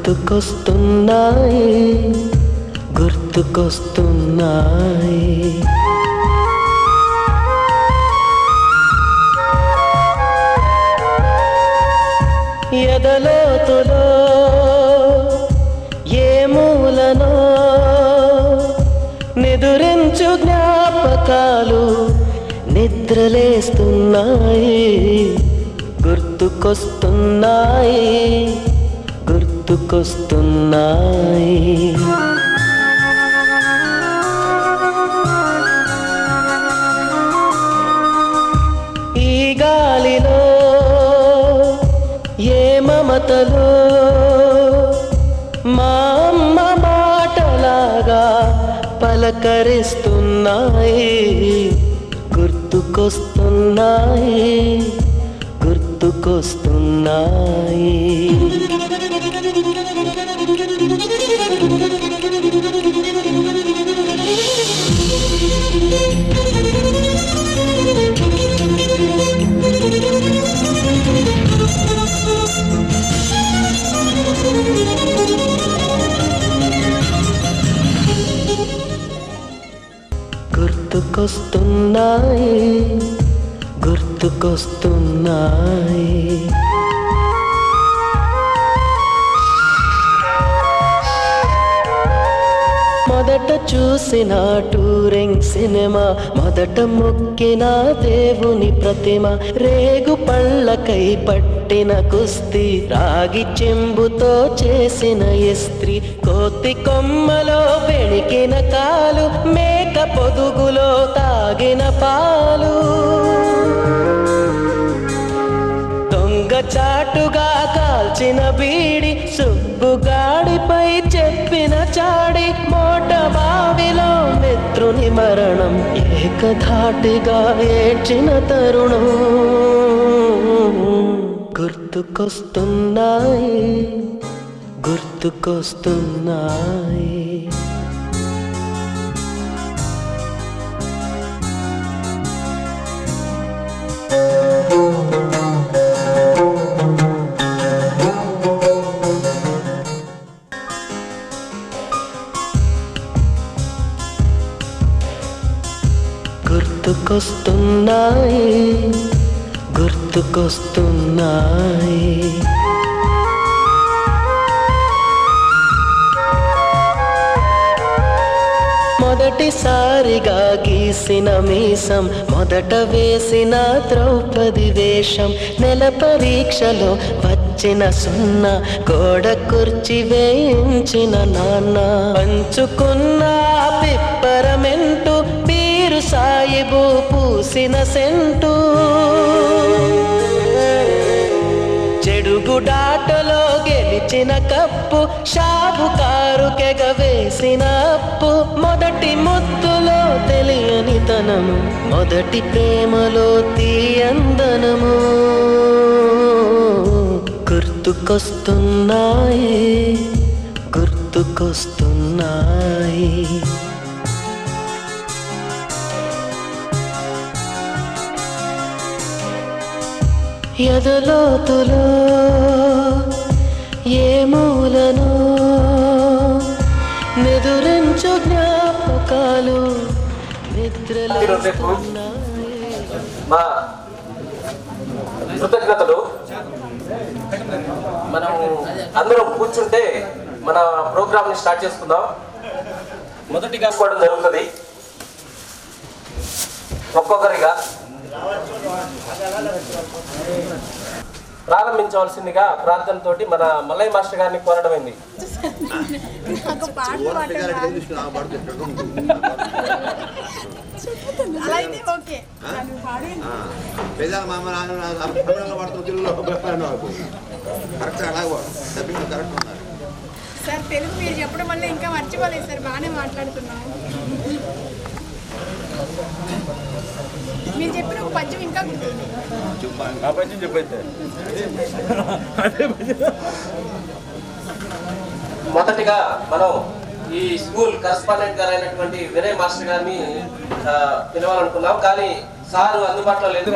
గుర్తుకొస్తున్నాయి గుర్తుకొస్తున్నాయి. ఎదలోతులో ఏ మూలనో నిదురించు జ్ఞాపకాలు నిద్రలేస్తున్నాయి గుర్తుకొస్తున్నాయి గుర్తుకొస్తున్నాయి. ఈ గాలిలో ఏ మమతలో మా అమ్మ మాటలాగా పలకరిస్తున్నాయి గుర్తుకొస్తున్నాయి గుర్తుకొస్తున్నాయి. గుర్తుకొస్తున్నాయి గుర్తుకొస్తున్నాయి. మొదట చూసిన టూరింగ్ సినిమా, మొదట మొక్కిన దేవుని ప్రతిమ, రేగు పళ్ళకై పట్టిన కుస్తీ, రాగి చెంబుతో చేసిన ఇస్త్రీ, కోతి కొమ్మలో బెణికిన కాలు, మేక పొదుగులో తాగిన పాలు, దొంగ చాటుగా కాల్చిన బీడి, సుబ్బుగాడిపై చెప్పిన చాడి, మోట బావిలో మిత్రుని మరణం, ఏకధాటిగా ఏడ్చిన తరుణం. గుర్తుకొస్తున్నాయి గుర్తుకొస్తున్నాయి. గుర్తుకొస్తున్నాయి గుర్తుకొస్తున్నాయి. మొదటిసారిగా గీసిన మీసం, మొదట వేసిన ద్రౌపది వేషం, నెల పరీక్షలో వచ్చిన సున్నా, గోడ కుర్చీ వేయించిన నాన్న, పంచుకున్న పిప్పరమెంటు, పీరు సాయిబు పూసిన సెంటు, చెడుగుడాటలో గెలిచిన కప్పు, షాబుకారు కెగవేసిన అప్పు, మొదటి ముద్దులో తెలియని తనము, మొదటి ప్రేమలో తీయందనము. గుర్తుకొస్తున్నాయి గుర్తుకొస్తున్నాయి. ఎదలోతులో ఏ మూలనో నిదురించు జ్ఞాపకాలు నిద్రలేస్తున్నాయి. మా కృతజ్ఞతలు. మనం అందరం కూర్చుంటే మన ప్రోగ్రామ్ ని స్టార్ట్ చేసుకుందాం. మొదటిగా కూడా జరుగుతుంది, ఒక్కొక్కరిగా ప్రారంభించవలసిందిగా ప్రార్థనతోటి మన మల్లయ్య మాస్టర్ గారిని కోరడమైంది. సార్ తెలుగు మీరు చెప్పడం వల్ల ఇంకా మర్చిపోలేదు సార్, బాగానే మాట్లాడుతున్నాం. మీరు చెప్పిన ఒక పద్యం ఇంకా గుర్తుంది. మొదటిగా మనం ఈ స్కూల్ కరెస్పాండెంట్ గారు అయినటువంటి వినయ్ మాస్టర్ గారిని పిలవాలనుకున్నాం, కానీ సారు అందుబాటులో లేదు.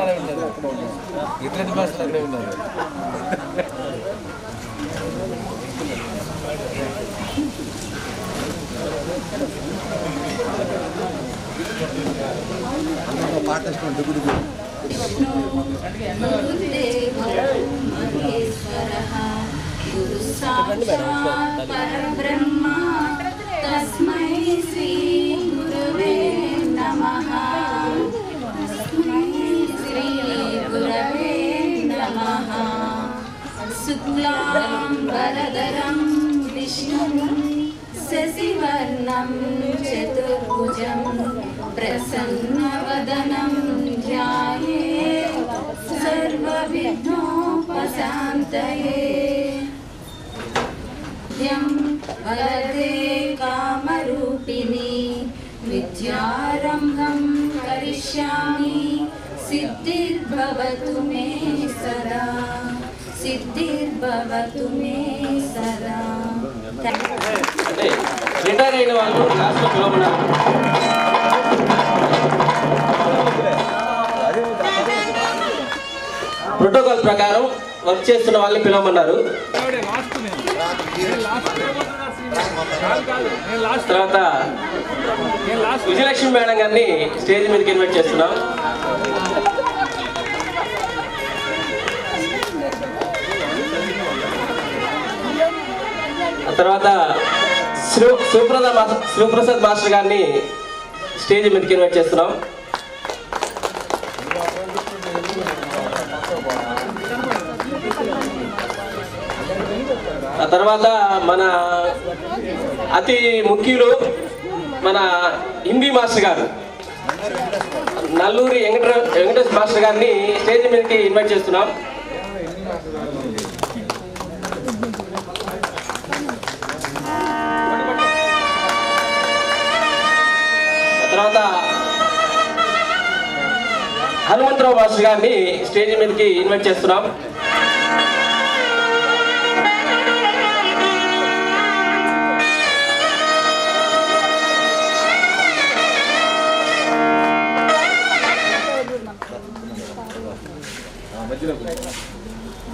परब्रह्मा तस्मै श्री गुरवे नमः। श्री गुरवे नमः। शुक्लां वरदरं विष्णुं शशिवर्णं चतुर्भुजं प्रसन्नवदनं ध्यायेत् सर्वविघ्नोपशान्तये। वरदे कामरूपिणी विद्यारम्भं करिष्यामि सिद्धिर्भवतु मे सदा सिद्धिर्भवतु मे सदा। రిటైర్ అయిన వాళ్ళు క్లాస్లో పిలవమన్నారు. ప్రోటోకాల్ ప్రకారం వర్క్ చేస్తున్న వాళ్ళని పిలవమన్నారు. తర్వాత విజయలక్ష్మి మేడం గారిని స్టేజ్ మీదకి ఇన్వైట్ చేస్తున్నాం. తర్వాత శివప్రసాద్ మాస్టర్ గారిని స్టేజ్ మీదకి ఇన్వైట్ చేస్తున్నాం. ఆ తర్వాత మన అతి ముఖ్యులు మన హిందీ మాస్టర్ గారు నల్లూరి వెంకటేష్ మాస్టర్ గారిని స్టేజ్ మీదకి ఇన్వైట్ చేస్తున్నాం. తర్వాత హనుమంతరావు మాస్టర్ గారిని స్టేజ్ మీదకి ఇన్వైట్ చేస్తున్నాం.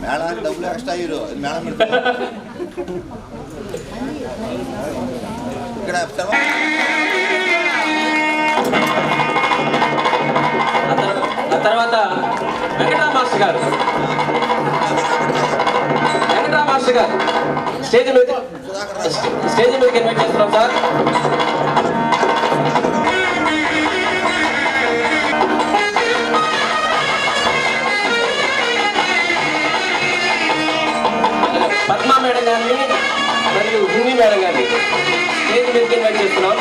మేళానికి డబ్బులు ఎక్స్ట్రా హీరో మేళం ఇక్కడ తర్వాత వెంకటరామ మాస్టర్ గారు స్టేజ్ మీదకి ఇన్వైట్ చేస్తున్నాం సార్. పద్మా మేడం గారిని మరియు హిందీ మేడం గారిని స్టేజ్ మీదకి ఇన్వైట్ చేస్తున్నాం.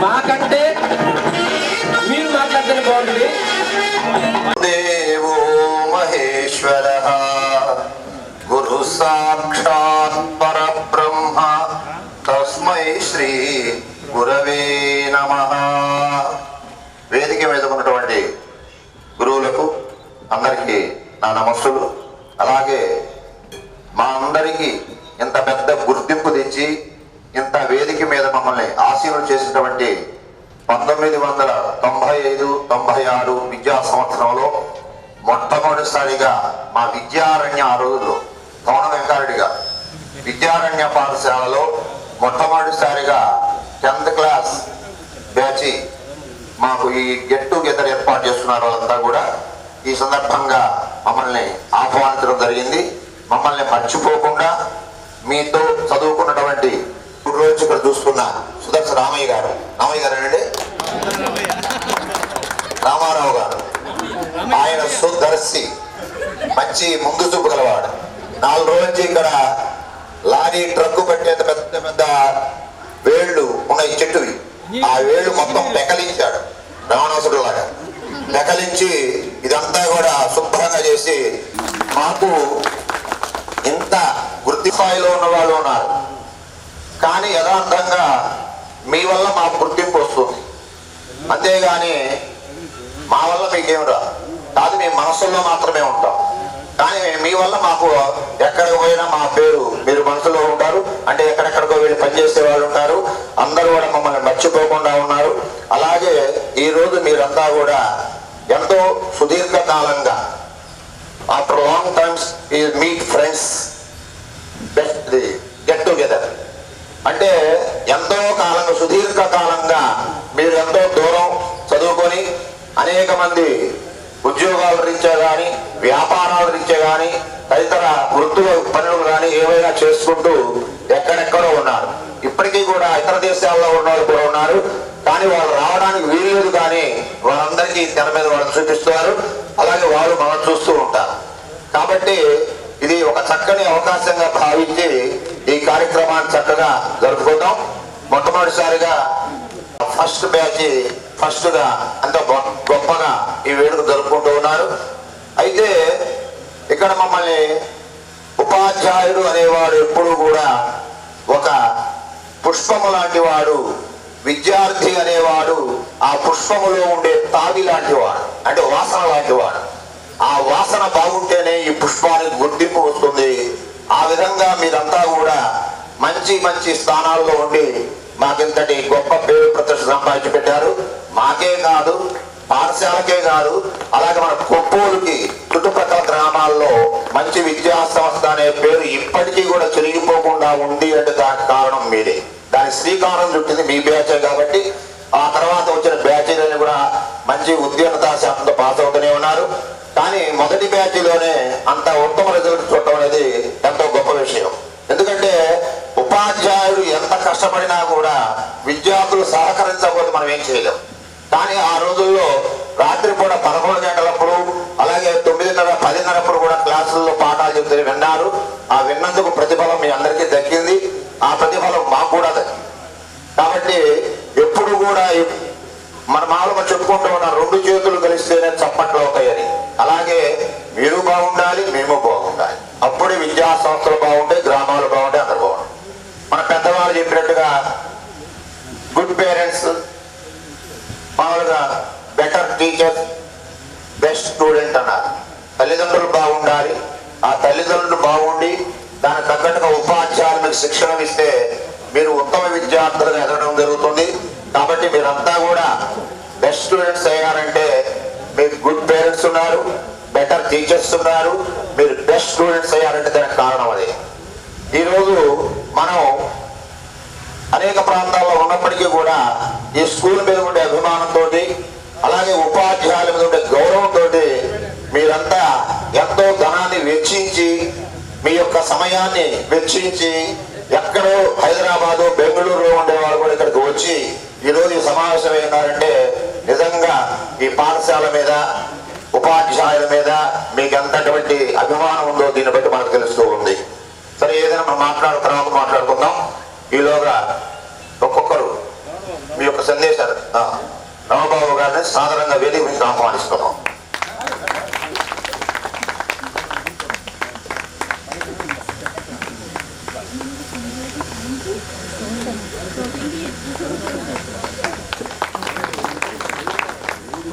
మాకంటే మీరు మాట్లాడితేనే బాగుంటుంది. దేవో మహేశ్వర గురు సాక్షాత్ పరబ్రహ్మ తస్మై శ్రీ గురవే నమః. వేదిక మీద ఉన్నటువంటి గురువులకు అందరికీ నా నమస్సులు. అలాగే మా అందరికీ ఇంత పెద్ద గుర్తింపు తెచ్చి ఇంత వేదిక మీద మమ్మల్ని ఆశీనులు చేసినటువంటి 1995-96 విద్యా సంవత్సరంలో మొట్టమొదటిసారిగా మా విద్యారణ్య ఆ రోజుల్లో తోణ వెంకారెడ్డి గారు విద్యారణ్య పాఠశాలలో మొట్టమొదటిసారిగా 10th క్లాస్ బ్యాచ్ మాకు ఈ గెట్ టుగెదర్ ఏర్పాటు చేస్తున్నారు. వాళ్ళంతా కూడా ఈ సందర్భంగా మమ్మల్ని ఆహ్వానించడం జరిగింది. మమ్మల్ని మర్చిపోకుండా మీతో చదువుకున్నటువంటి రోజు ఇక్కడ చూసుకున్న సుదర్శన రామయ్య గారు అండి రామారావు గారు, ఆయన సుదర్శి మంచి ముందు చూపు గలవాడు. 4 రోజుల నుంచి ఇక్కడ లారీ ట్రక్కు పెట్టేంత పెద్ద పెద్ద వేళ్ళు ఉన్న ఈ చెట్టువి ఆ వేళ్ళు మొత్తం పెకలించాడు. రావణాసుడు లాగా పెకలించి ఇదంతా కూడా శుభ్రంగా చేసి మాకు ఇంత వృత్తి స్థాయిలో ఉన్న వాళ్ళు ఉన్నారు. కానీ యథార్థంగా మీ వల్ల మాకు గుర్తింపు వస్తుంది. అంతేగాని మా వల్ల మీకేం రాదు, కాదు మీ మనసుల్లో మాత్రమే ఉంటాం. కానీ మీ వల్ల మాకు ఎక్కడికి పోయినా మా పేరు మీరు మనసులో ఉంటారు. అంటే ఎక్కడెక్కడికో వెళ్ళి పనిచేసే వాళ్ళు ఉంటారు, అందరూ కూడా మమ్మల్ని మర్చిపోకుండా ఉన్నారు. అలాగే ఈరోజు మీరంతా కూడా ఎంతో సుదీర్ఘకాలంగా ఆఫ్టర్ లాంగ్ టైమ్స్ ఈ మీట్ ఫ్రెండ్స్ గెట్ టుగెదర్. అంటే ఎంతో కాలంగా సుదీర్ఘకాలంగా మీరు ఎంతో దూరం చదువుకొని అనేక మంది ఉద్యోగాల రీత్యా కానీ వ్యాపారాల రీత్యా కానీ తదితర వృత్తుల పనులు కానీ ఏవైనా చేసుకుంటూ ఎక్కడెక్కడో ఉన్నారు. ఇప్పటికీ కూడా ఇతర దేశాల్లో ఉన్న వాళ్ళు కూడా ఉన్నారు. కానీ వాళ్ళు రావడానికి వీల్లేదు, కానీ వాళ్ళందరికీ తెర మీద వాళ్ళు చూపిస్తున్నారు. అలాగే వాళ్ళు మనం చూస్తూ ఉంటారు. కాబట్టి ఇది ఒక చక్కని అవకాశంగా భావించి ఈ కార్యక్రమాన్ని చక్కగా జరుపుకుందాం. మొట్టమొదటిసారిగా ఫస్ట్ బ్యాచ్ ఫస్ట్గా అంత గొప్పగా ఈ వేడుక జరుపుకుంటూ ఉన్నారు. అయితే ఇక్కడ మమ్మల్ని ఉపాధ్యాయుడు అనేవాడు ఎప్పుడు కూడా ఒక పుష్పము లాంటి వాడు, విద్యార్థి అనేవాడు ఆ పుష్పములో ఉండే తావి లాంటి వాడు, అంటే వాసన లాంటి వాడు. ఆ వాసన బాగుంటేనే ఈ పుష్పానికి గుర్తింపు వస్తుంది. ఆ విధంగా మీరంతా కూడా మంచి మంచి స్థానాల్లో ఉండి మాకింతటి గొప్ప పేరు ప్రతిష్ట సంపాదించి పెట్టారు. మాకే కాదు, పాఠశాలకే కాదు, అలాగే మన కొప్పూరుకి చుట్టుపక్కల గ్రామాల్లో మంచి విద్యా సంస్థ అనే పేరు ఇప్పటికీ కూడా చెరిగిపోకుండా ఉంది అంటే దానికి కారణం మీరే. దాని శ్రీకారం చుట్టింది మీ బ్యాచే. కాబట్టి ఆ తర్వాత వచ్చిన బ్యాచీలని కూడా మంచి ఉద్యోగత శాతంతో పాస్ అవుతూనే ఉన్నారు. కానీ మొదటి బ్యాచ్లోనే అంత ఉత్తమ రిజల్ట్ చూడటం అనేది ఎంతో గొప్ప విషయం. ఎందుకంటే ఉపాధ్యాయుడు ఎంత కష్టపడినా కూడా విద్యార్థులు సహకరించకపోతే మనం ఏం చేయలేం. కానీ ఆ రోజుల్లో రాత్రి పూట 11 గంటలప్పుడు, అలాగే 9:30, 10:30 కూడా క్లాసుల్లో పాఠాలు చెప్తే విన్నారు. ఆ విన్నందుకు ప్రతిఫలం మీ అందరికీ దక్కింది. ఆ ప్రతిఫలం మాకు కూడా దక్కింది. కాబట్టి ఎప్పుడు కూడా మన మామూలుగా చెప్పుకుంటూ ఉన్న 2 చేతులు కలిస్తేనే చప్పట్లు అవుతాయని, అలాగే మీరు బాగుండాలి, మేము బాగుండాలి. అప్పుడే విద్యా సంస్థలు బాగుంటాయి, గ్రామాలు బాగుంటాయి, అందరు బాగుంటాయి. మన పెద్దవాళ్ళు చెప్పినట్టుగా గుడ్ పేరెంట్స్, మామూలుగా బెటర్ టీచర్స్, బెస్ట్ స్టూడెంట్ అన్నారు. తల్లిదండ్రులు బాగుండాలి, ఆ తల్లిదండ్రులు బాగుండి దానికి తగ్గట్టుగా ఉపాధ్యాయులు మీకు శిక్షణ ఇస్తే మీరు ఉత్తమ విద్యార్థులుగా ఎదగడం జరుగుతుంది. కాబట్టి మీరంతా కూడా బెస్ట్ స్టూడెంట్స్ అయ్యారంటే మీకు గుడ్ పేరెంట్స్ ఉన్నారు, బెటర్ టీచర్స్ ఉన్నారు, మీరు బెస్ట్ స్టూడెంట్స్ అయ్యారంటే దానికి కారణం అదే. ఈరోజు మనం అనేక ప్రాంతాల్లో ఉన్నప్పటికీ కూడా ఈ స్కూల్ మీద ఉండే అభిమానంతో, అలాగే ఉపాధ్యాయుల మీద ఉండే గౌరవంతో మీరంతా ఎంతో ధనాన్ని వెచ్చించి, మీ యొక్క సమయాన్ని వెచ్చించి, ఎక్కడో హైదరాబాదు, బెంగళూరులో ఉండేవాళ్ళు కూడా ఇక్కడికి వచ్చి ఈరోజు ఈ సమావేశం అయినారంటే నిజంగా ఈ పాఠశాల మీద, ఉపాధ్యాయుల మీద మీకు ఎంతటువంటి అభిమానం ఉందో దీన్ని బట్టి మనకు తెలుస్తూ ఉంది. సరే, ఏదైనా మనం తర్వాత మాట్లాడుకుందాం. ఈలోగా ఒక్కొక్కరు మీ యొక్క సందేశాలు రామబాబు గారిని సాధారణంగా వేదిక నుంచి ఆహ్వానిస్తున్నాం.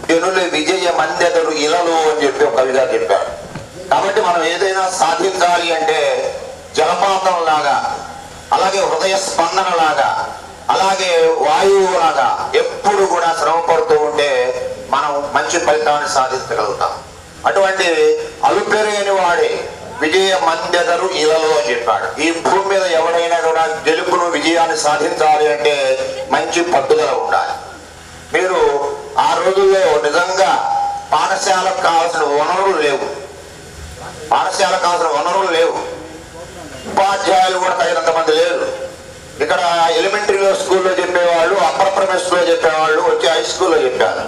జనుల విజయ మందెదరు ఇలలో అని చెప్పి ఒక కవిగా చెప్పారు. కాబట్టి మనం ఏదైనా సాధించాలి అంటే జలపాతం లాగా, అలాగే హృదయ స్పందన లాగా, అలాగే వాయువు లాగా ఎప్పుడు కూడా శ్రమ పడుతూ ఉంటే మనం మంచి ఫలితాన్ని సాధించగలుగుతాం. అటువంటి అలుపెరుగని వాడే విజయ మందెదరు ఇలలో అని చెప్పాడు. ఈ భూమి మీద ఎవడైనా కూడా గెలుపును, విజయాన్ని సాధించాలి అంటే మంచి పట్టుదల ఉండాలి. మీరు ఆ రోజుల్లో నిజంగా పాఠశాలకు కావాల్సిన వనరులు లేవు, ఉపాధ్యాయులు కూడా తగినంత మంది లేరు. ఇక్కడ ఎలిమెంటరీలో స్కూల్లో చెప్పేవాళ్ళు, అప్పర్ ప్రైమరీ స్కూల్లో చెప్పేవాళ్ళు వచ్చి హై స్కూల్లో చెప్పారు.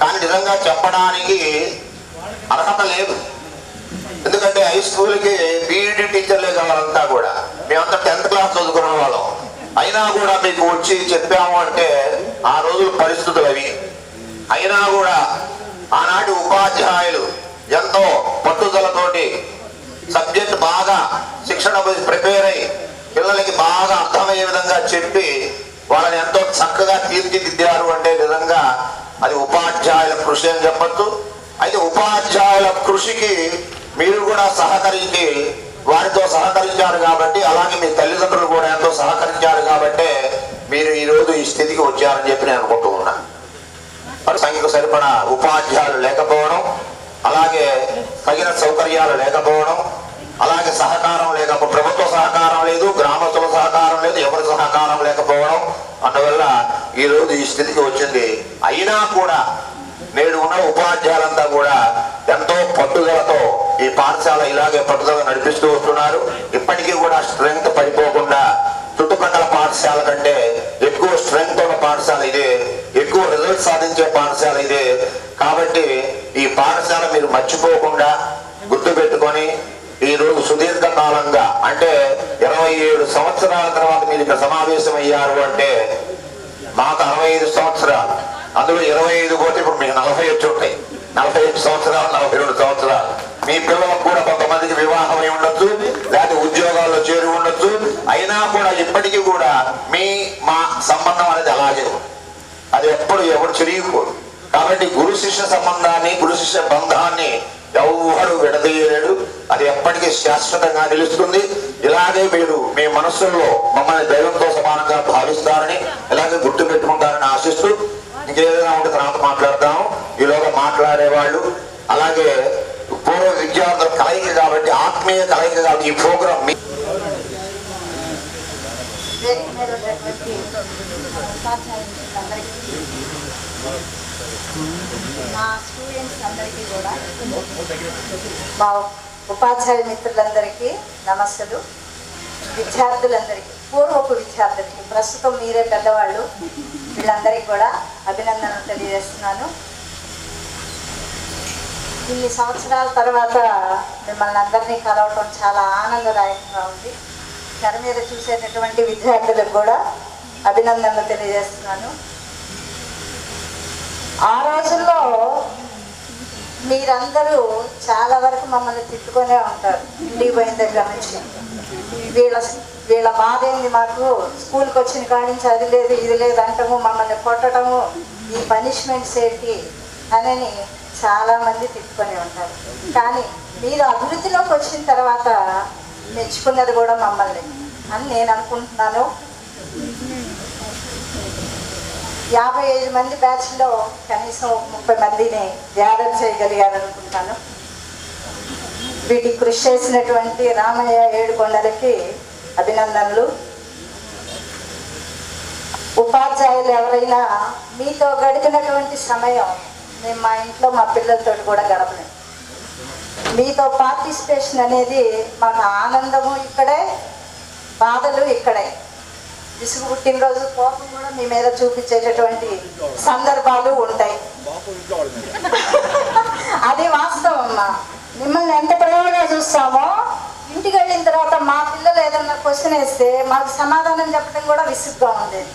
కానీ నిజంగా చెప్పడానికి అర్హత లేదు. ఎందుకంటే హై స్కూల్కి బీఈడీ టీచర్లే కావాలంతా కూడా. మేమంతా 10th క్లాస్ చదువుకున్న వాళ్ళం. అయినా కూడా మీకు వచ్చి చెప్పాము అంటే ఆ రోజుల పరిస్థితులు అవి. అయినా కూడా ఆనాటి ఉపాధ్యాయులు ఎంతో పట్టుదలతోటి సబ్జెక్ట్ బాగా శిక్షణ ప్రిపేర్ అయ్యి పిల్లలకి బాగా అర్థమయ్యే విధంగా చెప్పి వాళ్ళని ఎంతో చక్కగా తీర్చిదిద్దారు. అంటే నిజంగా అది ఉపాధ్యాయుల కృషి అని చెప్పొచ్చు. అయితే ఉపాధ్యాయుల కృషికి మీరు కూడా సహకరించి వారితో సహకరించారు కాబట్టి, అలాగే మీ తల్లిదండ్రులు కూడా ఎంతో సహకరించారు కాబట్టి మీరు ఈరోజు ఈ స్థితికి వచ్చారని చెప్పి నేను అనుకుంటూ ఉన్నాను. మరి సంఖ్యకు సరిపడా ఉపాధ్యాయులు లేకపోవడం, అలాగే తగిన సౌకర్యాలు లేకపోవడం, అలాగే సహకారం లేకపోవడం, ప్రభుత్వ సహకారం లేదు, గ్రామస్తుల సహకారం లేదు, ఎవరి సహకారం లేకపోవడం అందువల్ల ఈరోజు ఈ స్థితికి వచ్చింది. అయినా కూడా నేడు ఉన్న ఉపాధ్యాయులంతా కూడా ఎంతో పట్టుదలతో ఈ పాఠశాల ఇలాగే పట్టుదల నడిపిస్తూ వస్తున్నారు. ఇప్పటికీ కూడా స్ట్రెంగ్త్ పడిపోకుండా చుట్టుపక్కల పాఠశాల కంటే ఎక్కువ స్ట్రెంగ్త్ ఉన్న పాఠశాల ఇదే, ఎక్కువ రిజల్ట్ సాధించే పాఠశాల ఇదే. కాబట్టి ఈ పాఠశాల మీరు మర్చిపోకుండా గుర్తుపెట్టుకొని ఈ రోజు సుదీర్ఘ కాలంగా అంటే 27 సంవత్సరాల తర్వాత మీరు ఇక్కడ సమావేశం అయ్యారు అంటే మాకు 65 సంవత్సరాలు, అందులో 25 పోతే ఇప్పుడు మీకు 40 వచ్చి ఉంటాయి. 45 సంవత్సరాలు, 42 సంవత్సరాలు. మీ పిల్లలకు కూడా కొంతమందికి వివాహం అయి ఉండొచ్చు, లేకపోతే ఉద్యోగాల్లో చేరి ఉండొచ్చు. అయినా కూడా ఇప్పటికీ కూడా మా సంబంధం అనేది అలాగే ఉంది. అది ఎవరు చిరిగిపోదు. కాబట్టి గురు శిష్య సంబంధాన్ని, గురు శిష్య బంధాన్ని ఎవరు విడదీయలేడు. అది ఎప్పటికీ శాశ్వతంగా నిలుస్తుంది. ఇలాగే మీరు మీ మనస్సుల్లో మమ్మల్ని దైవంతో సమానంగా భావిస్తారని, ఇలాగే గుర్తు పెట్టుకుంటారని ఆశిస్తూ ఇంకేదైనా ఉంటే తర్వాత మాట్లాడతాము. ఈలోగా మాట్లాడేవాళ్ళు అలాగే పూర్వ విద్యార్థుల కలయిక కాబట్టి, ఆత్మీయ కలయిక కాబట్టి ఈ ప్రోగ్రాం మా స్టూడెంట్స్ అందరికీ కూడా, మా ఉపాధ్యాయ మిత్రులందరికీ నమస్సులు. విద్యార్థులందరికీ, పూర్వపు విద్యార్థులకి, ప్రస్తుతం మీరే పెద్దవాళ్ళు, వీళ్ళందరికీ కూడా అభినందనలు తెలియజేస్తున్నాను. ఇన్ని సంవత్సరాల తర్వాత మిమ్మల్ని అందరినీ కలవటం చాలా ఆనందదాయకంగా ఉంది. తెర మీద చూసేటటువంటి విద్యార్థులకు కూడా అభినందనలు తెలియజేస్తున్నాను. ఆ రోజుల్లో మీరందరూ చాలా వరకు మమ్మల్ని తిట్టుకునే ఉంటారు. ఇంటికి పోయిన దగ్గర నుంచి వీళ్ళ బాధ ఏంది, మాకు స్కూల్కి వచ్చిన కాడి నుంచి అది లేదు ఇది లేదు అంటాము, మమ్మల్ని కొట్టడము, ఈ పనిష్మెంట్స్ ఏంటి అని చాలామంది తిట్టుకునే ఉంటారు. కానీ మీరు అభివృద్ధిలోకి వచ్చిన తర్వాత మెచ్చుకున్నది కూడా మమ్మల్ని అని నేను అనుకుంటున్నాను. 55 మంది బ్యాచ్లో కనీసం 30 మందిని గ్యాదర్ చేయగలిగారనుకుంటాను. వీటికి కృషి చేసినటువంటి రామయ్య ఏడుకొండలకి అభినందనలు. ఉపాధ్యాయులు ఎవరైనా మీతో గడిపినటువంటి సమయం మేము మా ఇంట్లో మా పిల్లలతో కూడా గడపలేము. మీతో పార్టిసిపేషన్ అనేది మాకు ఆనందము ఇక్కడే, బాధలు ఇక్కడే. విసుగు పుట్టినరోజు కోపం కూడా మీ మీద చూపించేటటువంటి సందర్భాలు ఉంటాయి. అది వాస్తవం అమ్మా. మిమ్మల్ని ఎంత ప్రేమగా చూస్తామో ఇంటికి వెళ్ళిన తర్వాత మా పిల్లలు ఏదన్నా క్వశ్చన్ వేస్తే మాకు సమాధానం చెప్పడం కూడా విసుగ్గా ఉండేది.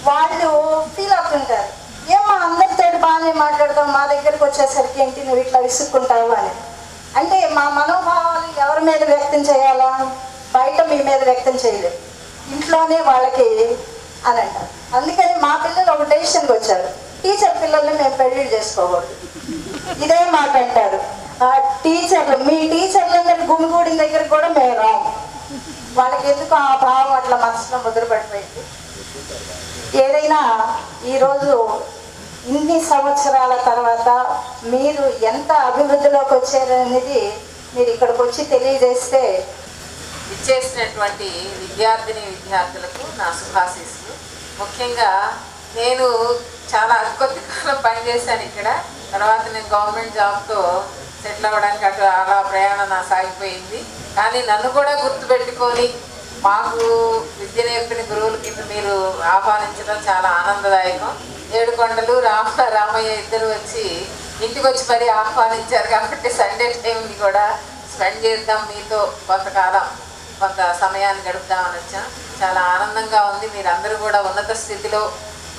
వాళ్ళు ఫీల్ అవుతుంటారు, ఏమో అందరితో బాగానే మాట్లాడతాం, మా దగ్గరకు వచ్చేసరికి ఏంటి నువ్వు ఇట్లా విసుక్కుంటావు అని. అంటే మా మనోభావాలు ఎవరి మీద వ్యక్తం చేయాలా, బయట మీ మీద వ్యక్తం చేయలేదు, ఇంట్లోనే వాళ్ళకి అని అంటారు. అందుకని మా పిల్లలు ఒక డెసిషన్కి వచ్చారు, టీచర్ పిల్లల్ని మేము పెళ్లి చేసుకోకూడదు. ఇదే మాట అంటారు. టీచర్లు, మీ టీచర్లందరూ గుమిగూడిన దగ్గర కూడా మేము రాము. వాళ్ళకి ఎందుకు ఆ భావం అట్లా మనసులో ముద్రపడిపోయింది. ఏదైనా ఈరోజు ఇన్ని సంవత్సరాల తర్వాత మీరు ఎంత అభివృద్ధిలోకి వచ్చారనేది మీరు ఇక్కడికి వచ్చి తెలియజేస్తే. ఇచ్చేసినటువంటి విద్యార్థులకు నా శుభాశీస్సులు. ముఖ్యంగా నేను చాలా కొద్ది కాలం పనిచేశాను ఇక్కడ. తర్వాత నేను గవర్నమెంట్ జాబ్తో సెటిల్ అవ్వడానికి అలా ప్రయాణం నా సాగిపోయింది. కానీ నన్ను కూడా గుర్తుపెట్టుకొని మాకు విద్య నేర్పిన గురువుల కింద మీరు ఆహ్వానించడం చాలా ఆనందదాయకం. ఏడుకొండలు రామయ్య ఇద్దరు వచ్చి ఇంటికి వచ్చి మరీ ఆహ్వానించారు కాబట్టి సండే టైంని కూడా స్పెండ్ చేద్దాం, మీతో కొంత సమయాన్ని గడుపుదామని వచ్చాం. చాలా ఆనందంగా ఉంది. మీరందరూ కూడా ఉన్నత స్థితిలో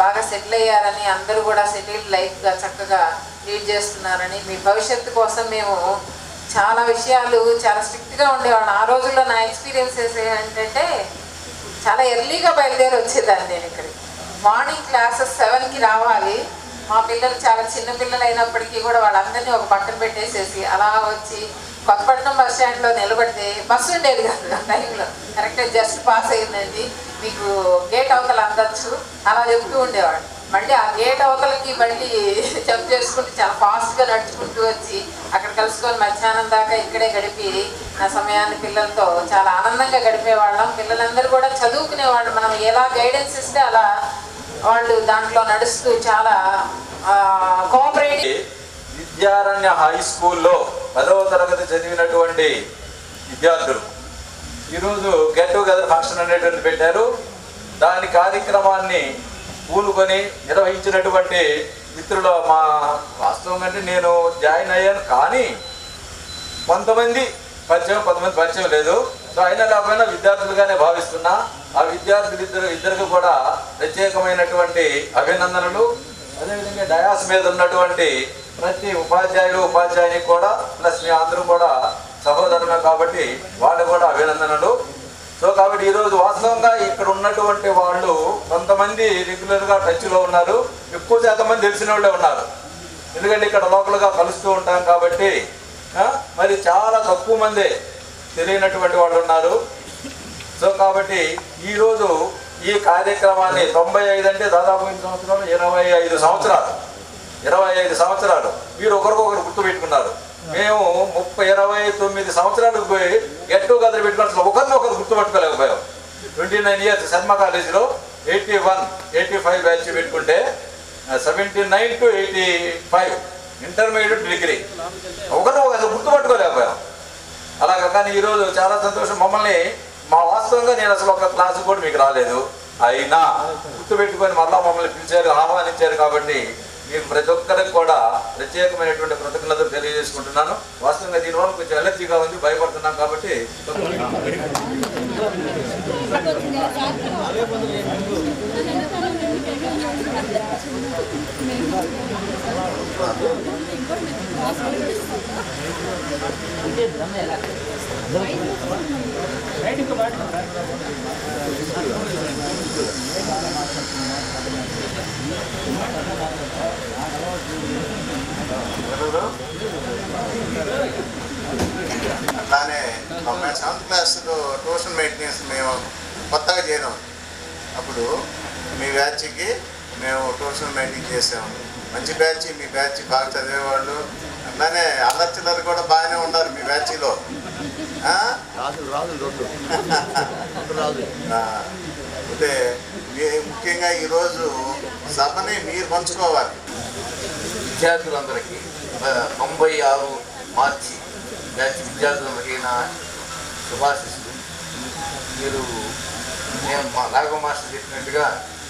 బాగా సెటిల్ అయ్యారని, అందరూ కూడా సెటిల్డ్ లైఫ్గా చక్కగా లీడ్ చేస్తున్నారని, మీ భవిష్యత్తు కోసం మేము చాలా విషయాలు చాలా స్ట్రిక్ట్గా ఉండేవాళ్ళం. ఆ రోజుల్లో నా ఎక్స్పీరియన్సెస్ ఏంటంటే చాలా ఎర్లీగా బయలుదేరి వచ్చేదాన్ని. నేను ఇక్కడికి మార్నింగ్ క్లాసెస్ 7కి రావాలి, మా పిల్లలు చాలా చిన్న పిల్లలు అయినప్పటికీ కూడా వాళ్ళందరినీ ఒక పక్కన పెట్టేసేసి అలా వచ్చి కొత్తపట్నం బస్ స్టాండ్లో నిలబడితే బస్సు ఉండేది కాదు ఆ టైంలో. కరెక్ట్గా జస్ట్ పాస్ అయిందండి, మీకు గేట్ అవతల అందచ్చు అలా చెప్తూ ఉండేవాడు. మళ్ళీ ఆ గేట్ అవతలకి మళ్ళీ జంప్ చేసుకుంటూ చాలా ఫాస్ట్గా నడుచుకుంటూ వచ్చి అక్కడ కలుసుకొని మధ్యాహ్నం దాకా ఇక్కడే గడిపి నా సమయాన్ని పిల్లలతో చాలా ఆనందంగా గడిపేవాళ్ళం. పిల్లలందరూ కూడా చదువుకునేవాళ్ళు. మనం ఎలా గైడెన్స్ ఇస్తే అలా వాళ్ళు దాంట్లో నడుస్తూ చాలా కోఆపరేటివ్. విద్యారణ్య హై స్కూల్లో 10వ తరగతి చదివినటువంటి విద్యార్థులు ఈరోజు గెట్ టుగెదర్ ఫంక్షన్ అనేటువంటి పెట్టారు. దాని కార్యక్రమాన్ని పూనుకొని నిర్వహించినటువంటి మిత్రులు మా వాస్తవంగా అంటే నేను జాయిన్ అయ్యాను, కానీ కొంతమంది పరిచయం లేదు. సో అయినా లేకపోయినా విద్యార్థులుగానే భావిస్తున్నా. ఆ విద్యార్థులు ఇద్దరికి కూడా ప్రత్యేకమైనటువంటి అభినందనలు. అదేవిధంగా డయాస్ మీద ఉన్నటువంటి ప్రతి ఉపాధ్యాయునికి కూడా ప్లస్ మీ అందరూ కూడా సహోదరులు కాబట్టి వాళ్ళు కూడా అభినందనలు. సో కాబట్టి ఈరోజు వాస్తవంగా ఇక్కడ ఉన్నటువంటి వాళ్ళు కొంతమంది రెగ్యులర్గా టచ్లో ఉన్నారు, ఎక్కువ శాతం మంది తెలిసిన వాళ్ళే ఉన్నారు. ఎందుకంటే ఇక్కడ లోకల్గా కలుస్తూ ఉంటాం కాబట్టి. మరి చాలా తక్కువ మంది తెలియనటువంటి వాళ్ళు ఉన్నారు. సో కాబట్టి ఈరోజు ఈ కార్యక్రమాన్ని 95 అంటే దాదాపు 25 సంవత్సరాలు మీరు ఒకరికొకరు గుర్తుపెట్టుకున్నారు. మేము 29 సంవత్సరాలకు పోయి గెట్ టుగెదర్ పెట్టుకోవాల్సిన ఒకరినొకరు గుర్తుపట్టుకోలేకపోయాం. 29 ఇయర్స్ శర్మ కాలేజీలో 81-85 బ్యాచ్ పెట్టుకుంటే 79 to 85 ఇంటర్మీడియట్ డిగ్రీ ఒకరినొకరు గుర్తుపట్టుకోలేకపోయాం. అలాగా కానీ ఈరోజు చాలా సంతోషం. మమ్మల్ని వాస్తవంగా నేను అసలు ఒక క్లాసు కూడా మీకు రాలేదు, అయినా గుర్తుపెట్టుకొని మళ్ళా మమ్మల్ని పిలిచారు, ఆహ్వానించారు. కాబట్టి మీకు ప్రతి ఒక్కరికి కూడా ప్రత్యేకమైనటువంటి కృతజ్ఞతలు తెలియజేసుకుంటున్నాను. వాస్తవంగా దీనివల్ల కొంచెం ఎలర్జీగా ఉంది, భయపడుతున్నాం. కాబట్టి అలానే 7th క్లాస్లో ట్యూషన్ మెయింటెనెన్స్ మేము కొత్తగా చేరాము. అప్పుడు మీ బ్యాచ్కి మేము ట్యూషన్ మెయింటైన్ చేసాము. మంచి బ్యాచ్, మీ బ్యాచ్ బాగా చదివేవాళ్ళు. అలానే అల్లర్చిల్లరు కూడా బాగానే ఉన్నారు మీ బ్యాచ్లో. అంటే ముఖ్యంగా ఈరోజు సభని మీరు పంచుకోవాలి. విద్యార్థులందరికీ 96 మార్చి బ్యాచ్ విద్యార్థులందరికీ నా శుభాశిస్తులు. మీరు నేను మా రాఘవ మాస్టర్ చెప్పినట్టుగా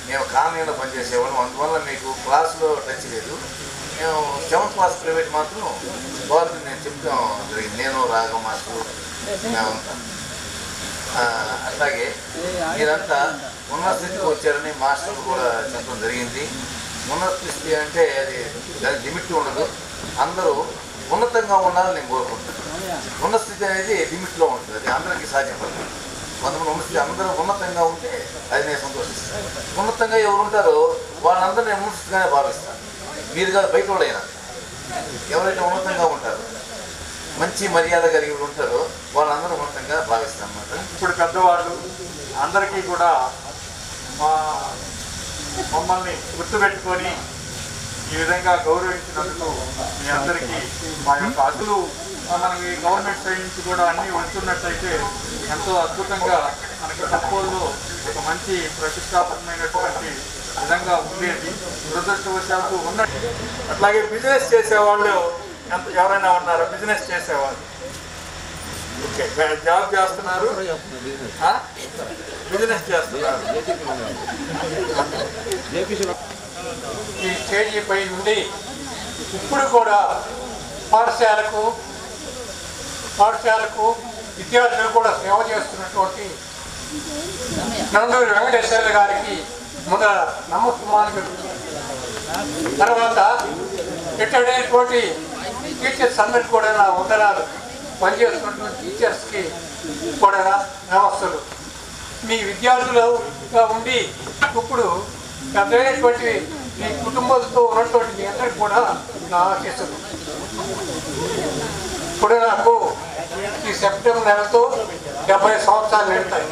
మేము కాలనీలో పనిచేసేవాళ్ళం, అందువల్ల మీకు క్లాసులో టచ్ లేదు. మేము 7th క్లాస్ ప్రైవేట్ మాత్రం వాళ్ళకి నేను చెప్తాం జరిగింది, నేను రాఘవ మాస్టర్ మేమంతా. అట్లాగే మీరంతా ఉన్నత స్థితికి వచ్చారని మాస్టర్లు కూడా చెప్పడం జరిగింది. ఉన్నత స్థితి అంటే అది దానికి లిమిట్ ఉండదు, అందరూ ఉన్నతంగా ఉండాలని నేను కోరుకుంటున్నాను. ఉన్నత స్థితి అనేది లిమిట్లో ఉంటుంది, అది అందరికీ సాధ్యపడుతుంది. కొంతమంది ఉన్నత అందరూ ఉన్నతంగా ఉంటే అది నేను సంతోషిస్తాను. ఉన్నతంగా ఎవరు ఉంటారో వాళ్ళందరూ నేను ఉన్నతంగానే భావిస్తాను. మీరు కాదు, బయట వాళ్ళైనా ఎవరైతే ఉన్నతంగా ఉంటారో మంచి మర్యాద కలిగి ఉంటారో వాళ్ళందరూ ఉన్నతంగా భావిస్తాను అన్నమాట. ఇప్పుడు పెద్దవాళ్ళు అందరికీ కూడా మమ్మల్ని గుర్తుపెట్టుకొని ఈ విధంగా గౌరవించినందుకు మీ అందరికీ మా యొక్క అసలు మనకి గవర్నమెంట్ సైడ్ నుంచి కూడా అన్నీ వస్తున్నట్లయితే ఎంతో అద్భుతంగా మనకి తక్కువలో ఒక మంచి ప్రతిష్టాత్మకమైనటువంటి విధంగా ఉండేది. దురదృష్టవశాత్తు ఉన్నట్టు. అట్లాగే బిజినెస్ చేసేవాళ్ళు ఎవరైనా ఉన్నారో? బిజినెస్ చేసేవాళ్ళు ఓకే, జాబ్ చేస్తున్నారు, బిజినెస్ చేస్తున్నారు. ఈ స్టేజీ పై నుండి ఇప్పుడు కూడా పాఠశాలకు విద్యార్థులు కూడా సేవ చేస్తున్నటువంటి నందూరి వెంకటేశ్వర గారికి మొదట నమస్కారాలు. తర్వాత రిటైర్డ్ అయినటువంటి టీచర్స్ అందరికీ కూడా నా వందనాలు. పనిచేస్తున్నటువంటి టీచర్స్కి కూడా నమస్సులు. మీ విద్యార్థులుగా ఉండి ఇప్పుడు పెద్దైనటువంటి మీ కుటుంబాలతో ఉన్నటువంటి అందరికి కూడా నా ఆశీస్సులు. ఇప్పుడు నాకు ఈ సెప్టెంబర్ నెలతో 70 సంవత్సరాలు నిండుతాయి.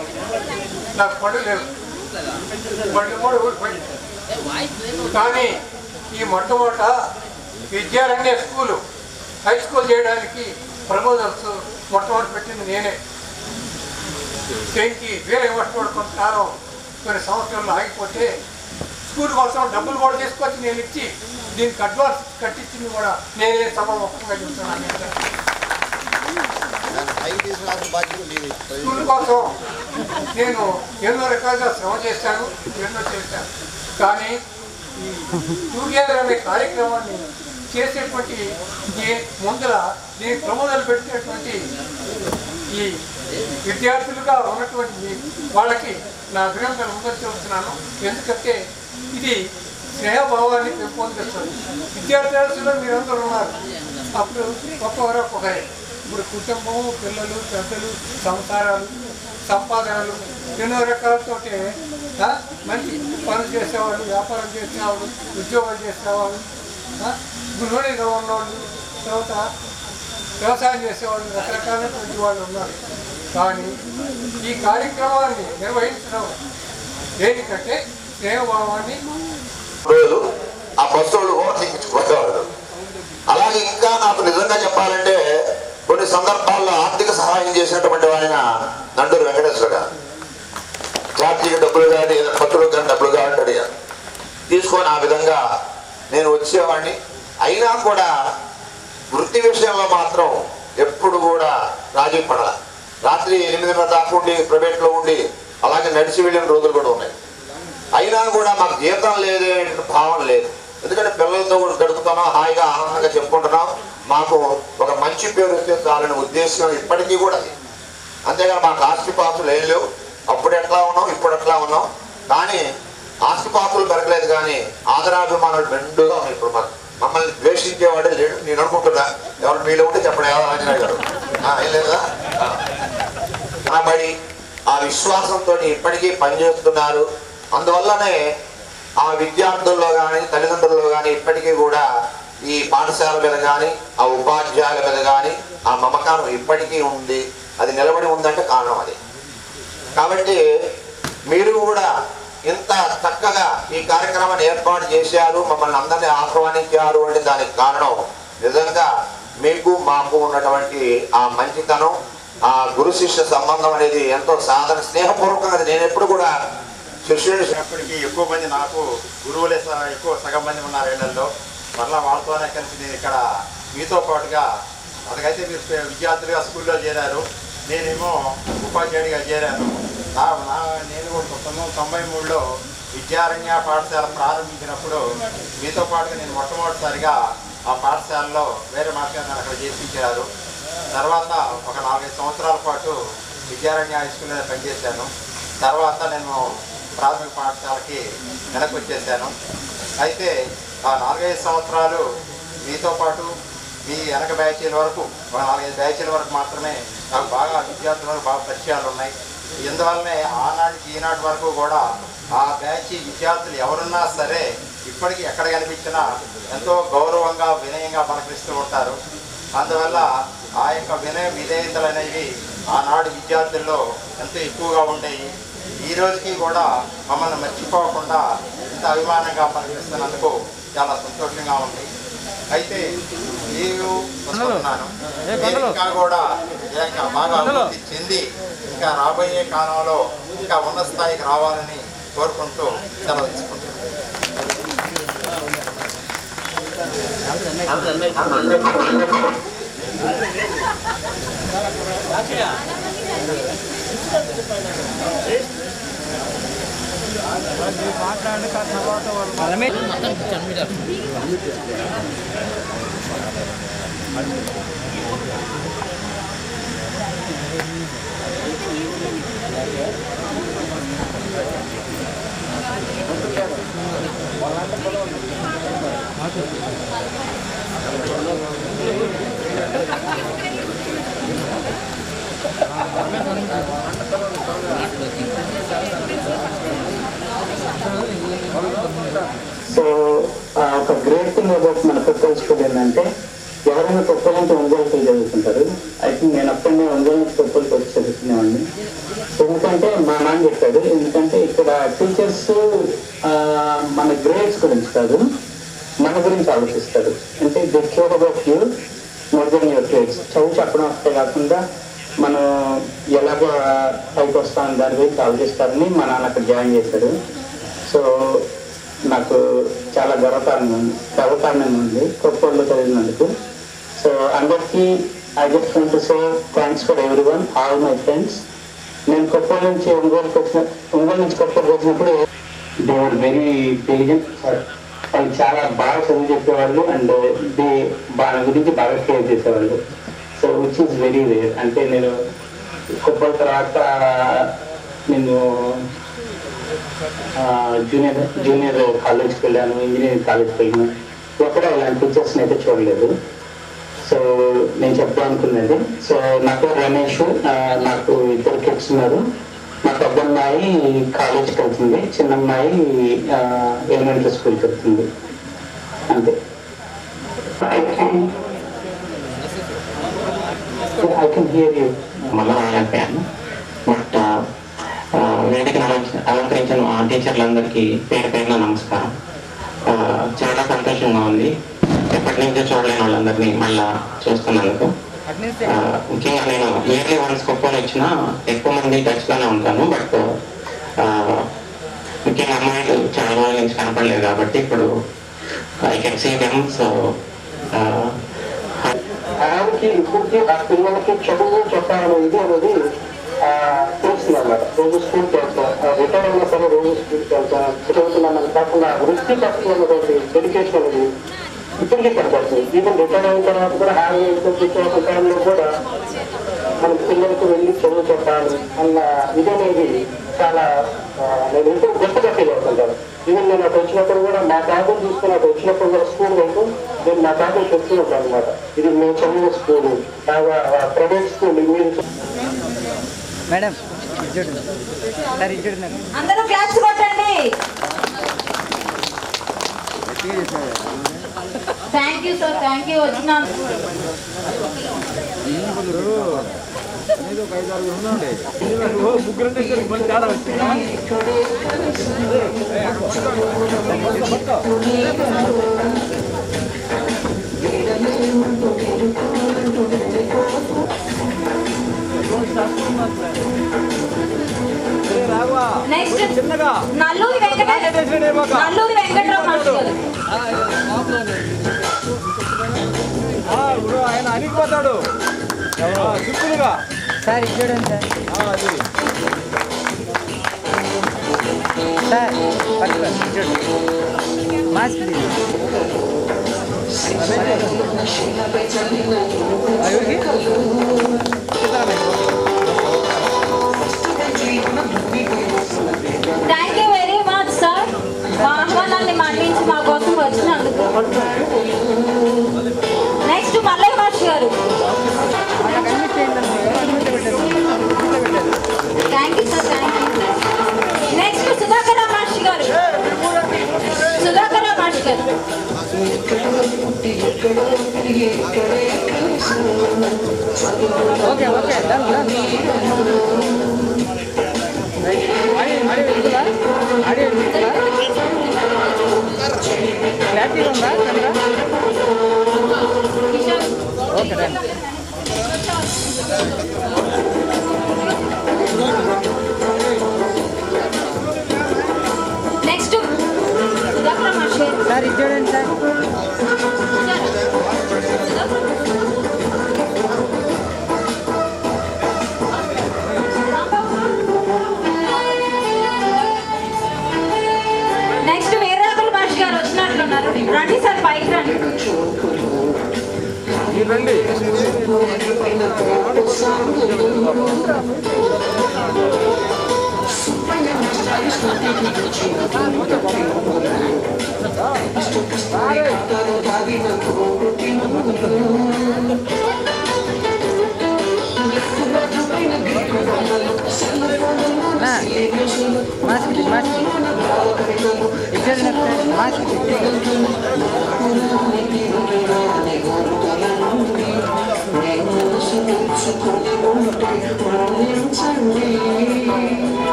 నాకు పళ్ళు లేవు, పళ్ళు కూడా ఊడిపోయి. కానీ ఈ మొట్టమొదట విద్యారణ్య స్కూలు హై స్కూల్ చేయడానికి ప్రపోజల్స్ మొట్టమొదటి పెట్టింది నేనే. దీనికి వేరే మొట్టమొదటి కొంతకాలం కొన్ని సంవత్సరాలు ఆగిపోతే స్కూల్ కోసం డబ్బులు కూడా తీసుకొచ్చి నేను ఇచ్చి దీనికి అడ్వాన్స్ కట్టించింది కూడా నేనే సభాముఖంగా చెప్తున్నాను. స్కూల్ కోసం నేను ఎన్నో రకాలుగా శ్రమ చేశాను, ఎన్నో చేశాను. కానీ ఈ టూగెదర్ అనే కార్యక్రమాన్ని చేసేటువంటి ముందర దీనికి ప్రమోదాలు పెట్టినటువంటి ఈ విద్యార్థులుగా ఉన్నటువంటి వాళ్ళకి నా అభినందనలు ముందు చెబుతున్నాను. ఎందుకంటే ఇది స్నేహభావాన్ని పెంపొందిస్తుంది. విద్యార్థులు మీరందరూ ఉన్నారు, అప్పుడు ఒక్కొక్కరే. ఇప్పుడు కుటుంబం, పిల్లలు, పెద్దలు, సంసారాలు, సంపాదనలు ఎన్నో రకాలతోటి మంచి పనులు చేసేవాళ్ళు, వ్యాపారం చేసేవాళ్ళు, ఉద్యోగాలు చేసేవాళ్ళు, గృహిణిగా ఉన్నవాళ్ళు, తర్వాత వ్యవసాయం చేసేవాళ్ళు, రకరకాలైనటువంటి వాళ్ళు ఉన్నారు. కానీ ఈ కార్యక్రమాన్ని నిర్వహించడం దేనికంటే స్నేహభావాన్ని రోజు ఆ బస్సులు వచ్చేవాళ్ళు. అలాగే ఇంకా నాకు నిజంగా చెప్పాలంటే కొన్ని సందర్భాల్లో ఆర్థిక సహాయం చేసినటువంటి ఆయన నండూరు వెంకటేశ్వర గారు. జాతీయ డబ్బులు కానీ పత్రులకు కానీ డబ్బులు కావాలంటే తీసుకొని ఆ విధంగా నేను వచ్చేవాడిని. అయినా కూడా వృత్తి విషయంలో మాత్రం ఎప్పుడు కూడా రాజీ పడాల. రాత్రి 8 దాకా ఉండి ప్రైవేట్లో ఉండి అలాగే నడిచి వెళ్ళిన రోజులు కూడా ఉన్నాయి. అయినా కూడా మాకు జీతం లేదే భావన లేదు. ఎందుకంటే పిల్లలతో కూడా గడుపుతున్నాం, హాయిగా ఆనందంగా చెప్పుకుంటున్నాం. మాకు ఒక మంచి పేరు వస్తే చాలనే ఉద్దేశం ఇప్పటికీ కూడా. అంతేగాని మాకు ఆస్తిపాస్తులు ఏం లేవు. అప్పుడు ఎట్లా ఉన్నాం, ఇప్పుడు ఎట్లా ఉన్నాం. కానీ ఆస్తిపాస్తులు పెరగలేదు, కానీ ఆదరాభిమానాలు మెండుగా ఉన్నాయి. ఇప్పుడు మమ్మల్ని ద్వేషించేవాడే లేడు. నేను అనుకుంటున్నా, ఎవరు మీలో ఉంటే చెప్పండి. ఆంజనేయ గారు ఏం లేదా? కనబడి ఆ విశ్వాసంతో ఇప్పటికీ పనిచేస్తున్నారు. అందువల్లనే ఆ విద్యార్థుల్లో కానీ తల్లిదండ్రుల్లో కానీ ఇప్పటికీ కూడా ఈ పాఠశాల మీద కానీ ఆ ఉపాధ్యాయుల మీద కానీ ఆ మమకారం ఇప్పటికీ ఉంది. అది నిలబడి ఉందంటే కారణం అది. కాబట్టి మీరు కూడా ఇంత చక్కగా ఈ కార్యక్రమాన్ని ఏర్పాటు చేశారు, మమ్మల్ని అందరినీ ఆహ్వానించారు అంటే దానికి కారణం నిజంగా మీకు మాకు ఉన్నటువంటి ఆ మంచితనం, ఆ గురు శిష్య సంబంధం అనేది ఎంతో సాధన స్నేహపూర్వకంగా. నేను ఎప్పుడు కూడా శిష్యుడు ఇప్పటికీ ఎక్కువ మంది నాకు గురువులే ఎక్కువ సగం మంది ఉన్నారు ఏళ్లలో. మరలా వాళ్ళతోనే కలిసి నేను ఇక్కడ మీతో పాటుగా అలాగైతే మీరు విద్యార్థులుగా స్కూల్లో చేరారు, నేనేమో ఉపాధ్యాయుడిగా చేరాను. నేను 1993లో విద్యారణ్య పాఠశాల ప్రారంభించినప్పుడు మీతో పాటుగా నేను మొట్టమొదటిసారిగా ఆ పాఠశాలలో వేరే మాస్టర్ నన్ను అక్కడ చేర్పించారు. తర్వాత ఒక 4-5 సంవత్సరాల పాటు విద్యారణ్య హై స్కూల్లో పనిచేశాను. తర్వాత నేను ప్రాథమిక పాఠశాలకి వెనక్కి వచ్చేసాను. అయితే ఆ 4-5 సంవత్సరాలు మీతో పాటు మీ వెనక బ్యాచీల వరకు, ఒక 4-5 బ్యాచీల వరకు మాత్రమే నాకు బాగా విద్యార్థులకు బాగా పరిచయాలు ఉన్నాయి. ఇందువల్లనే ఆనాటికి ఈనాటి వరకు కూడా ఆ బ్యాచ్ విద్యార్థులు ఎవరున్నా సరే ఇప్పటికీ ఎక్కడ కనిపించినా ఎంతో గౌరవంగా వినయంగా పలకరిస్తూ ఉంటారు. అందువల్ల ఆ యొక్క వినయ విధేయతలు అనేవి ఆనాడు విద్యార్థుల్లో ఎంతో ఎక్కువగా ఉండేవి. ఈ రోజుకి కూడా మమ్మల్ని మర్చిపోకుండా ఇంత అభిమానంగా పనిచేస్తున్నందుకు చాలా సంతోషంగా ఉంది. అయితే నేను వస్తున్నాను, ఇంకా కూడా ఇంకా బాగా అభివృద్ధి చెంది ఇంకా రాబోయే కాలంలో ఇంకా ఉన్నత స్థాయికి రావాలని కోరుకుంటూ సెలవు తీసుకుంటున్నాను. So ఒక గ్రేట్ థింగ్ అబౌట్ మన కొత్తూరు స్కూల్ ఏంటంటే ఎవరైనా కొత్తూరు నుంచి ఒంగోలుకి చదువుతుంటారు. ఐ థింక్ నేను అప్పుడే ఒంగోలు నుంచి కొత్తూరుకి వచ్చి చదువుకునేవాడిని. ఎందుకంటే మా నాన్న చెప్పాడు, ఎందుకంటే ఇక్కడ టీచర్స్ మన గ్రేడ్స్ గురించి కాదు, మన గురించి ఆలోచిస్తారు. అంటే they care about you more than your grades. చదువు చెప్పడం వస్తే కాకుండా మనం ఎలాగో పైకి వస్తామని దాని గురించి ఆలోచిస్తారని మా నాన్న అక్కడ జాయిన్ చేశాడు. సో నాకు చాలా గర్వకారణంగా ఉంది కొత్తూరులో చదివినందుకు. సో అందరికీ I just want to say thanks for every one, all my friends. నేను ఒంగోలు నుంచి కొత్తూరు వచ్చినప్పుడు దే ఆర్ వెరీ ఇంటెలిజెంట్. వాళ్ళు చాలా బాగా చదువు చెప్పేవాళ్ళు అండ్ వాళ్ళ గురించి బాగా కేర్ చేసేవాళ్ళు. So which is very rare. అంటే నేను కొత్తూరు తర్వాత నేను జూనియర్ కాలేజ్కి వెళ్ళాను, ఇంజనీరింగ్ కాలేజ్కి వెళ్ళాను. ఎక్కడ ఇలాంటి టీచర్స్ని అయితే చూడలేదు. సో నేను చెప్తాను అనుకున్నది. సో నా పేరు రమేష్, నాకు 2 కిడ్స్ ఉన్నారు. మా పెద్ద అమ్మాయి కాలేజ్కి వెళ్తుంది, చిన్న అమ్మాయి ఎలిమెంటరీ స్కూల్కి వెళ్తుంది. అంతే. I can hear you. మళ్ళీ రాలేకపోయాను. బట్ వేదికను అలంకరించిన టీచర్లందరికీ పేరు పేరున నమస్కారం. చాలా సంతోషంగా ఉంది ఎప్పటి నుంచో చూడలేని వాళ్ళందరినీ మళ్ళా చూస్తున్నందుకు. ముఖ్యంగా నేను ఇయర్లీ వన్స్ కొత్తలో వచ్చినా ఎక్కువ మంది టచ్లోనే ఉంటాను. బట్ ముఖ్యంగా అమ్మాయిలు చాలా రోజుల నుంచి కనపడలేదు కాబట్టి ఇప్పుడు I can see them. So ఆవిడకి ఇప్పటికీ ఆ పిల్లలకి చదువు చెప్పాలని ఇది అనేది తెలుస్తుంది అన్నమాట. రోజు స్కూల్కి వెళ్తాం, రిటైర్ అయినా సరే రోజు స్కూల్కి వెళ్తాం, చదువుతున్నామని కాకుండా వృత్తి పట్ల ఉన్నటువంటి డెడికేషన్ అనేది ఇప్పటికీ కనపడుతుంది. ఈవెన్ రిటైర్ అయిన తర్వాత కూడా హ్యాండ్ టైంలో కూడా మన పిల్లలకు వెళ్ళి చదువు చెప్పాలి అన్న ఇది అనేది చాలా నేను ఎంతో గొప్పగా ఫీల్ అవుతుంటాను. ఈవెన్ నేను అక్కడ వచ్చినప్పుడు కూడా మా తాతను చూసుకుని అక్కడ వచ్చినప్పుడు కూడా స్కూల్ వెళ్తూ నేను మా తాతను చెప్తూ ఉంటాను అనమాట. ఇది మేము చదివిన స్కూల్, బాగా ప్రైవేట్ స్కూల్. మీరు మేడం అందరూ క్లాప్స్ కొట్టండి. Thank you sir, thank you. వచ్చినాను నెక్స్ట్ నల్లూరి వెంకట్రావు మాస్టర్ గారు. ఆయన అనిగిపోతాడు సింపుల్గా. సార్ ఇది చూడండి సార్. చూడండి mask thank you very much sir, మా ఆహ్వానాన్ని మన్నించి మా కోసం వచ్చినందుకు. Next Mallayya master garu. Thank you sir, thank you. Next Sudhakar master garu. Sudhakar master garu. Okay okay done done. Clarity ఉందా camera? Okay done. Next Sudhakar master sir ఇది చూడండి సార్. నెక్స్ట్ వీరరాఘుల మాస్టర్ గారు వచ్చినట్లున్నారు. రండి సార్, పైకి రండి. రండి. Mask mask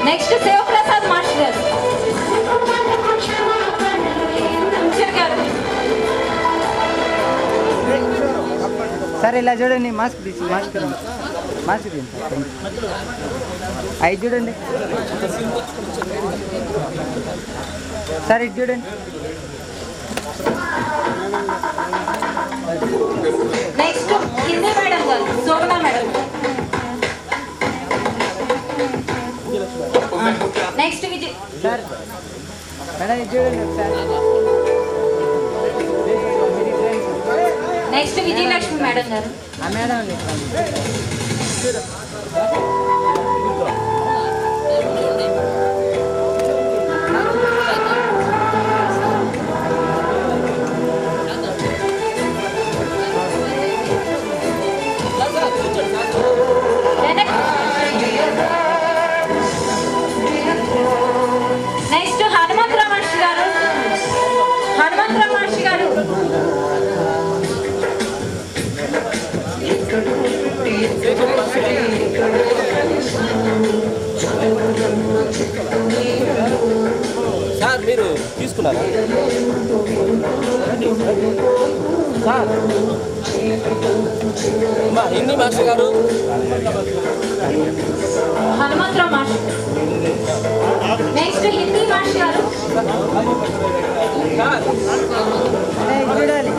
next Shivaprasad master garu. Sir ఇలా చూడండి, మాస్క్ తీసి మాస్క్ మాస్క్ తీయండి సార్. అవి చూడండి సార్, ఇది చూడండి. Next Hindi madam garu, Shobhana madam. Next Vijay sir madam, ఇది చూడండి ఒకసారి. నెక్స్ట్ విజయలక్ష్మి మేడం గారు. ఆ మేడం నెక్స్ట్ హనుమంతరావు మహర్షి గారు. హనుమంతరావు మహర్షి గారు. సార్ మీరు తీసుకున్నారా sir? Hindi master garu Hanumantharao master. Next Hindi master garu. చూడాలి.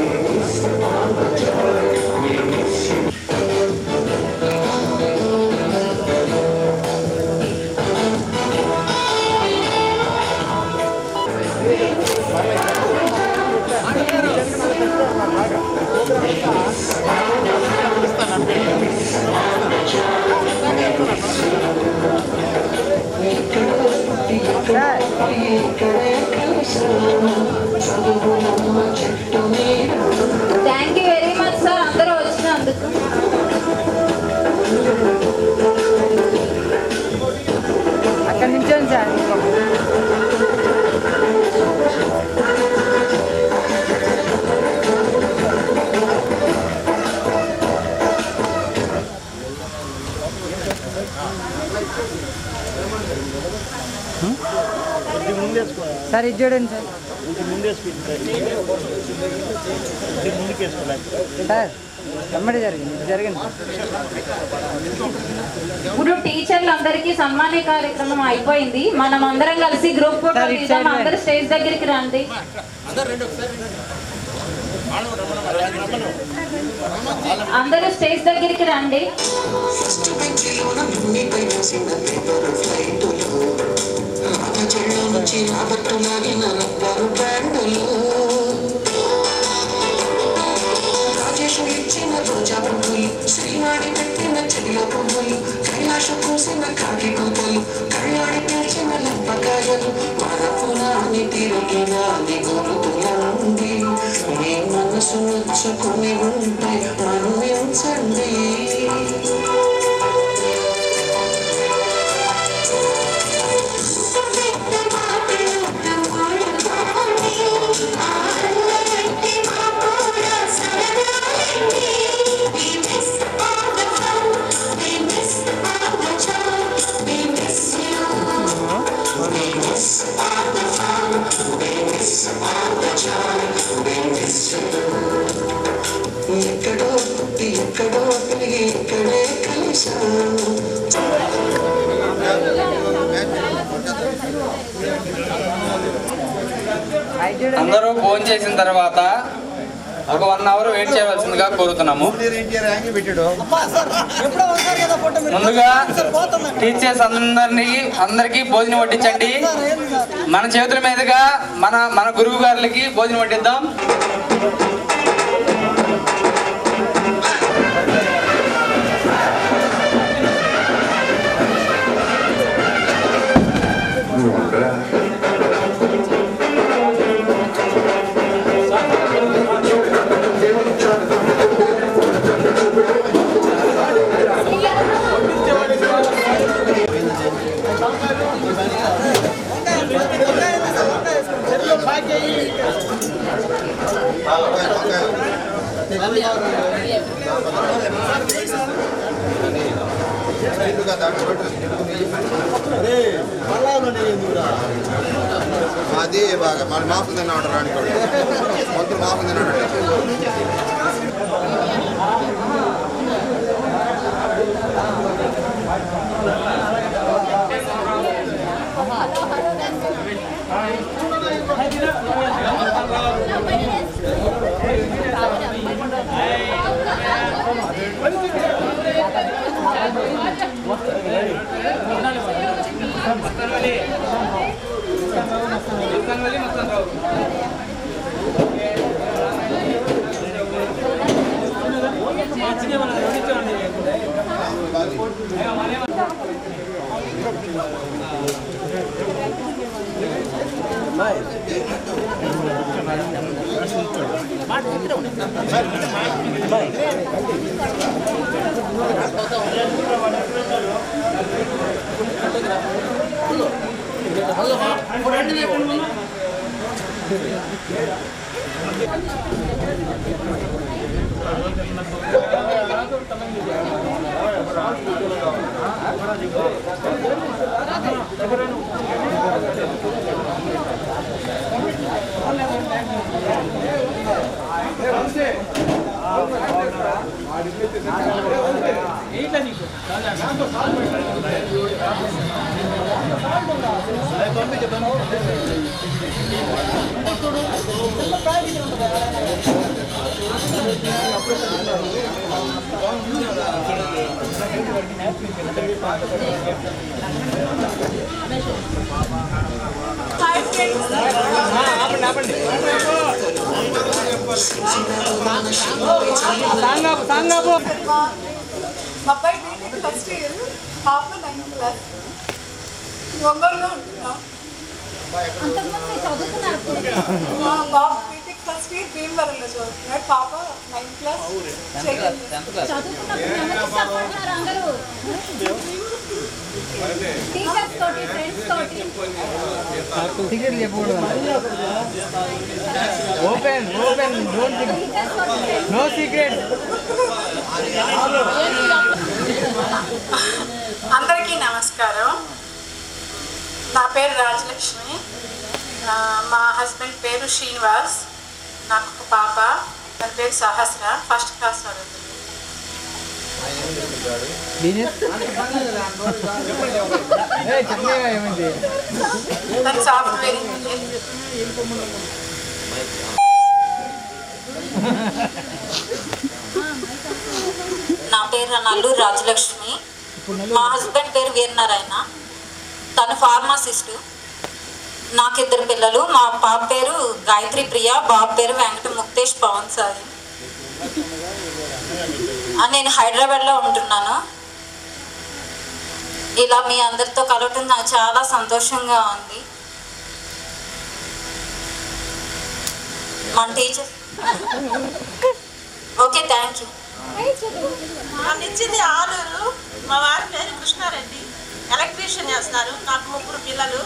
Thank you very much sir, అందరూ వచ్చినందుకు. అక్కడ నిల్చోండి సార్. సార్ ఇది చూడండి సార్. సార్ కమ్మడి జరిగింది. ఇప్పుడు టీచర్లందరికీ సన్మాన కార్యక్రమం అయిపోయింది. మనం అందరం కలిసి గ్రూప్ ఫోటో తీద్దాం. అందరూ స్టేజ్ దగ్గరికి రండి. అందరూ స్టేజ్ దగ్గరికి రండి. శ్రీవాణి పెట్టిన చెల్ల పువ్వులు, కైలాస పూసిన కాకి కూతలు, కళ్యాణి పేర్చిన లంపకాయలు, మరపురాని తిరిగినాని గురుతులండి. మీ మనసు నొచ్చుకుని ఉంటే అనువించండి. ఎక్కడో పుట్టి ఎక్కడో పెరిగి ఇక్కడే కలిశాను. అందరూ ఫోన్ చేసిన తర్వాత ఒక 1 అవర్ వెయిట్ చేయవలసిందిగా కోరుతున్నాము. ముందుగా టీచర్స్ అందరికీ భోజనం వడ్డించండి. మన చేతుల మీదుగా మన గురువు గారికి భోజనం వడ్డిద్దాం. అది బాగా మన మాసం తిన్నాడు రానికోడు మొత్తం మాసం తిన్నాడు. అబ్బాయి బీటెక్ ఫస్ట్ ఇయర్, పాప 9th క్లాస్. ఒంగోలులో ఉంటున్నాం. బాబు బీటెక్ ఫస్ట్ ఇయర్ భీమవరంలో చదువుతున్నాడు. పాప 9th class. Open open no secret. అందరికీ నమస్కారం. నా పేరు రాజలక్ష్మి. మా హస్బెండ్ పేరు శ్రీనివాస్. నాకు ఒక పాప, తన పేరు సహస్ర, ఫస్ట్ క్లాస్ చదువుతుంది. తను సాఫ్ట్వేర్ ఇంజనీర్. నా పేరు నల్లూరు రాజలక్ష్మి. మా హస్బెండ్ పేరు వీరనారాయణ. తను ఫార్మసిస్టు. నాకు 2 పిల్లలు. మా పాప పేరు గాయత్రి ప్రియ, బాబు పేరు వెంకట ముక్తేష్ పవన్ సార్. నేను హైదరాబాద్లో ఉంటున్నాను. ఇలా మీ అందరితో కలవటం నాకు చాలా సంతోషంగా ఉంది. మన టీచర్ ఓకే, థ్యాంక్ యూ. నన్ను ఇచ్చింది ఆలూరు. మా వారి పేరు కృష్ణారెడ్డి, ఎలక్ట్రీషియన్ చేస్తున్నారు. నాకు 3 పిల్లలు.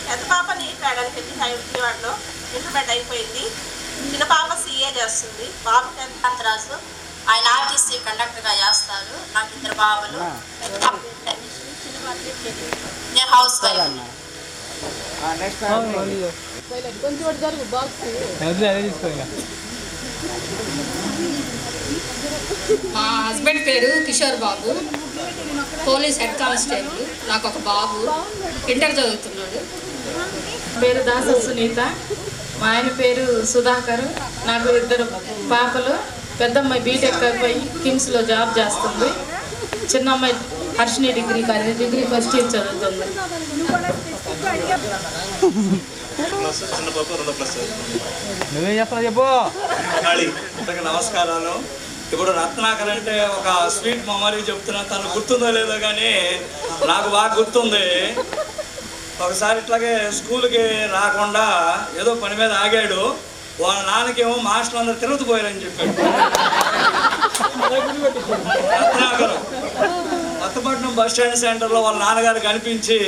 పెద్ద పాపని పేడలకెళ్ళి హైదరాబాద్లో ఇంటర్మీడియట్ అయిపోయింది. చిన్న పాప CA చేస్తుంది. బాబు 10th రాజు, ఆయన ఆర్టీసీ కండక్టర్గా చేస్తారు. నాకు 2 బాబులు. నేను హౌస్ వైఫ్. మా హస్బెండ్ పేరు Kishore Babu, police head constable. నాకు ఒక బాబు, ఇంటర్ చదువుతున్నాడు. పేరు దాస సునీత. మా ఆయన పేరు సుధాకర్. నాకు 2 పాపలు. పెద్దమ్మాయి బీటెక్ అయిపోయి కిమ్స్లో జాబ్ చేస్తుంది. చిన్న అమ్మాయి హర్షిని డిగ్రీ ఫస్ట్ ఇయర్ చదువుతుంది. నువ్వేం చేస్తున్నావు చెప్పు. నమస్కారాలు. ఇప్పుడు రత్నాకర్ అంటే ఒక స్వీట్ మెమరీ చెప్తున్నా. తను గుర్తుందో లేదో కానీ నాకు బాగా గుర్తుంది. ఒకసారి ఇట్లాగే స్కూల్కి రాకుండా ఏదో పని మీద ఆగాడు. వాళ్ళ నాన్నకేమో మాస్టర్ అందరూ తిరుగుతుపోయారని చెప్పాడు. రత్నాకర్ కొత్తపట్నం బస్ స్టాండ్ సెంటర్లో వాళ్ళ నాన్నగారు కనిపించి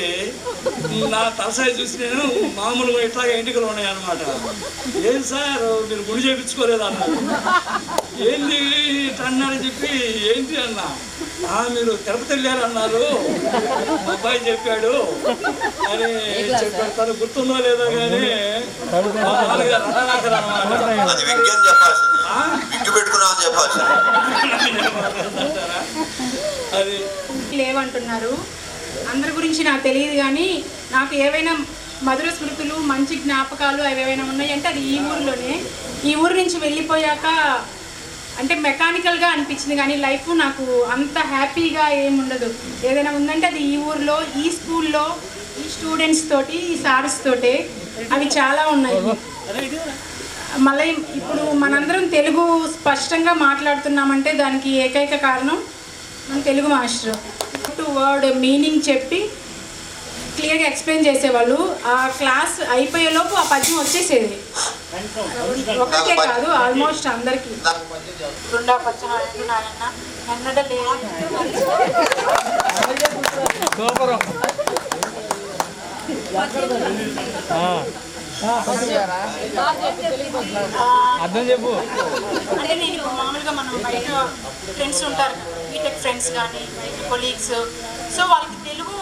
నా తలసాయి చూసి నేను మామూలుగా ఇట్లాగే ఎంటికలు ఉన్నాయన్నమాట. ఏం సార్ మీరు గుడి చేయించుకోలేదు అన్నారు. ఏంది అన్నారని చెప్పి ఏంటి అన్నా, మీరు తిరుపతి వెళ్ళారు అన్నారు, మా అబ్బాయి చెప్పాడు అని చెప్పాడు. తను గుర్తుందో లేదో కానీ రత్నాకర్ అన్నమాట. అది లేవంటున్నారు. అందరి గురించి నాకు తెలియదు కానీ నాకు ఏవైనా మధుర స్మృతులు మంచి జ్ఞాపకాలు అవి ఏవైనా ఉన్నాయంటే అది ఈ ఊరిలోనే. ఈ ఊరు నుంచి వెళ్ళిపోయాక అంటే మెకానికల్గా అనిపించింది కానీ లైఫ్ నాకు అంత హ్యాపీగా ఏముండదు. ఏదైనా ఉందంటే అది ఈ ఊరిలో, ఈ స్కూల్లో, ఈ స్టూడెంట్స్ తోటి, ఈ సార్స్ తోటే. అవి చాలా ఉన్నాయి. మళ్ళీ ఇప్పుడు మనందరం తెలుగు స్పష్టంగా మాట్లాడుతున్నామంటే దానికి ఏకైక కారణం మన Telugu master. To word meaning చెప్పి క్లియర్గా ఎక్స్ప్లెయిన్ చేసేవాళ్ళు. ఆ క్లాస్ అయిపోయేలోపు ఆ పద్యం వచ్చేసేది. ఒకటే కాదు, ఆల్మోస్ట్ అందరికీ. గుండా పచ్చనాయన నాయన ఎన్నడలే అర్థం చెప్పు. అంటే నేను మామూలుగా మనం బయట ఫ్రెండ్స్ ఉంటారు, బీటెక్ ఫ్రెండ్స్ కానీ బయట కొలీగ్స్, సో వాళ్ళకి తెలుగు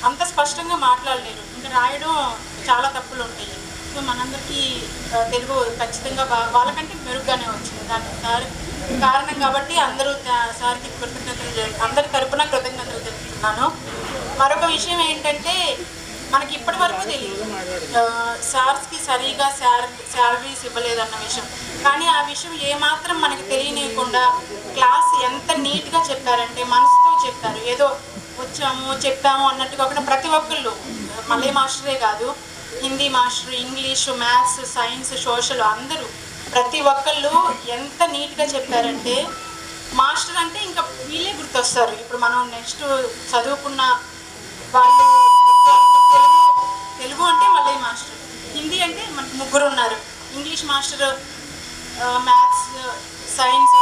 అంత స్పష్టంగా మాట్లాడలేరు. ఇంకా రాయడం చాలా తప్పులు ఉంటాయి. సో మనందరికీ తెలుగు ఖచ్చితంగా వాళ్ళకంటే మెరుగ్గానే వచ్చింది. దానికి కారణం కాబట్టి అందరూ సార్కి అందరి తరపున కృతజ్ఞతలు తెలుపుతున్నాను. మరొక విషయం ఏంటంటే మనకి ఇప్పటి వరకు తెలియదు సార్స్కి సరిగా శాలరీస్ ఇవ్వలేదన్న విషయం. కానీ ఆ విషయం ఏమాత్రం మనకి తెలియనియకుండా క్లాస్ ఎంత నీట్గా చెప్పారంటే మనసుతో చెప్పారు. ఏదో వచ్చాము చెప్పాము అన్నట్టుగా కాకుండా ప్రతి ఒక్కళ్ళు, మలయ మాస్టరే కాదు, Hindi master, English, maths, science, social అందరూ ప్రతి ఒక్కళ్ళు ఎంత నీట్గా చెప్పారంటే మాస్టర్ అంటే ఇంకా వీళ్ళే గుర్తొస్తారు. ఇప్పుడు మనం నెక్స్ట్ చదువుకున్న వాళ్ళు తెలుగు అంటే మలయ మాస్టర్, హిందీ అంటే మనకు ముగ్గురు ఉన్నారు, English master, maths, science.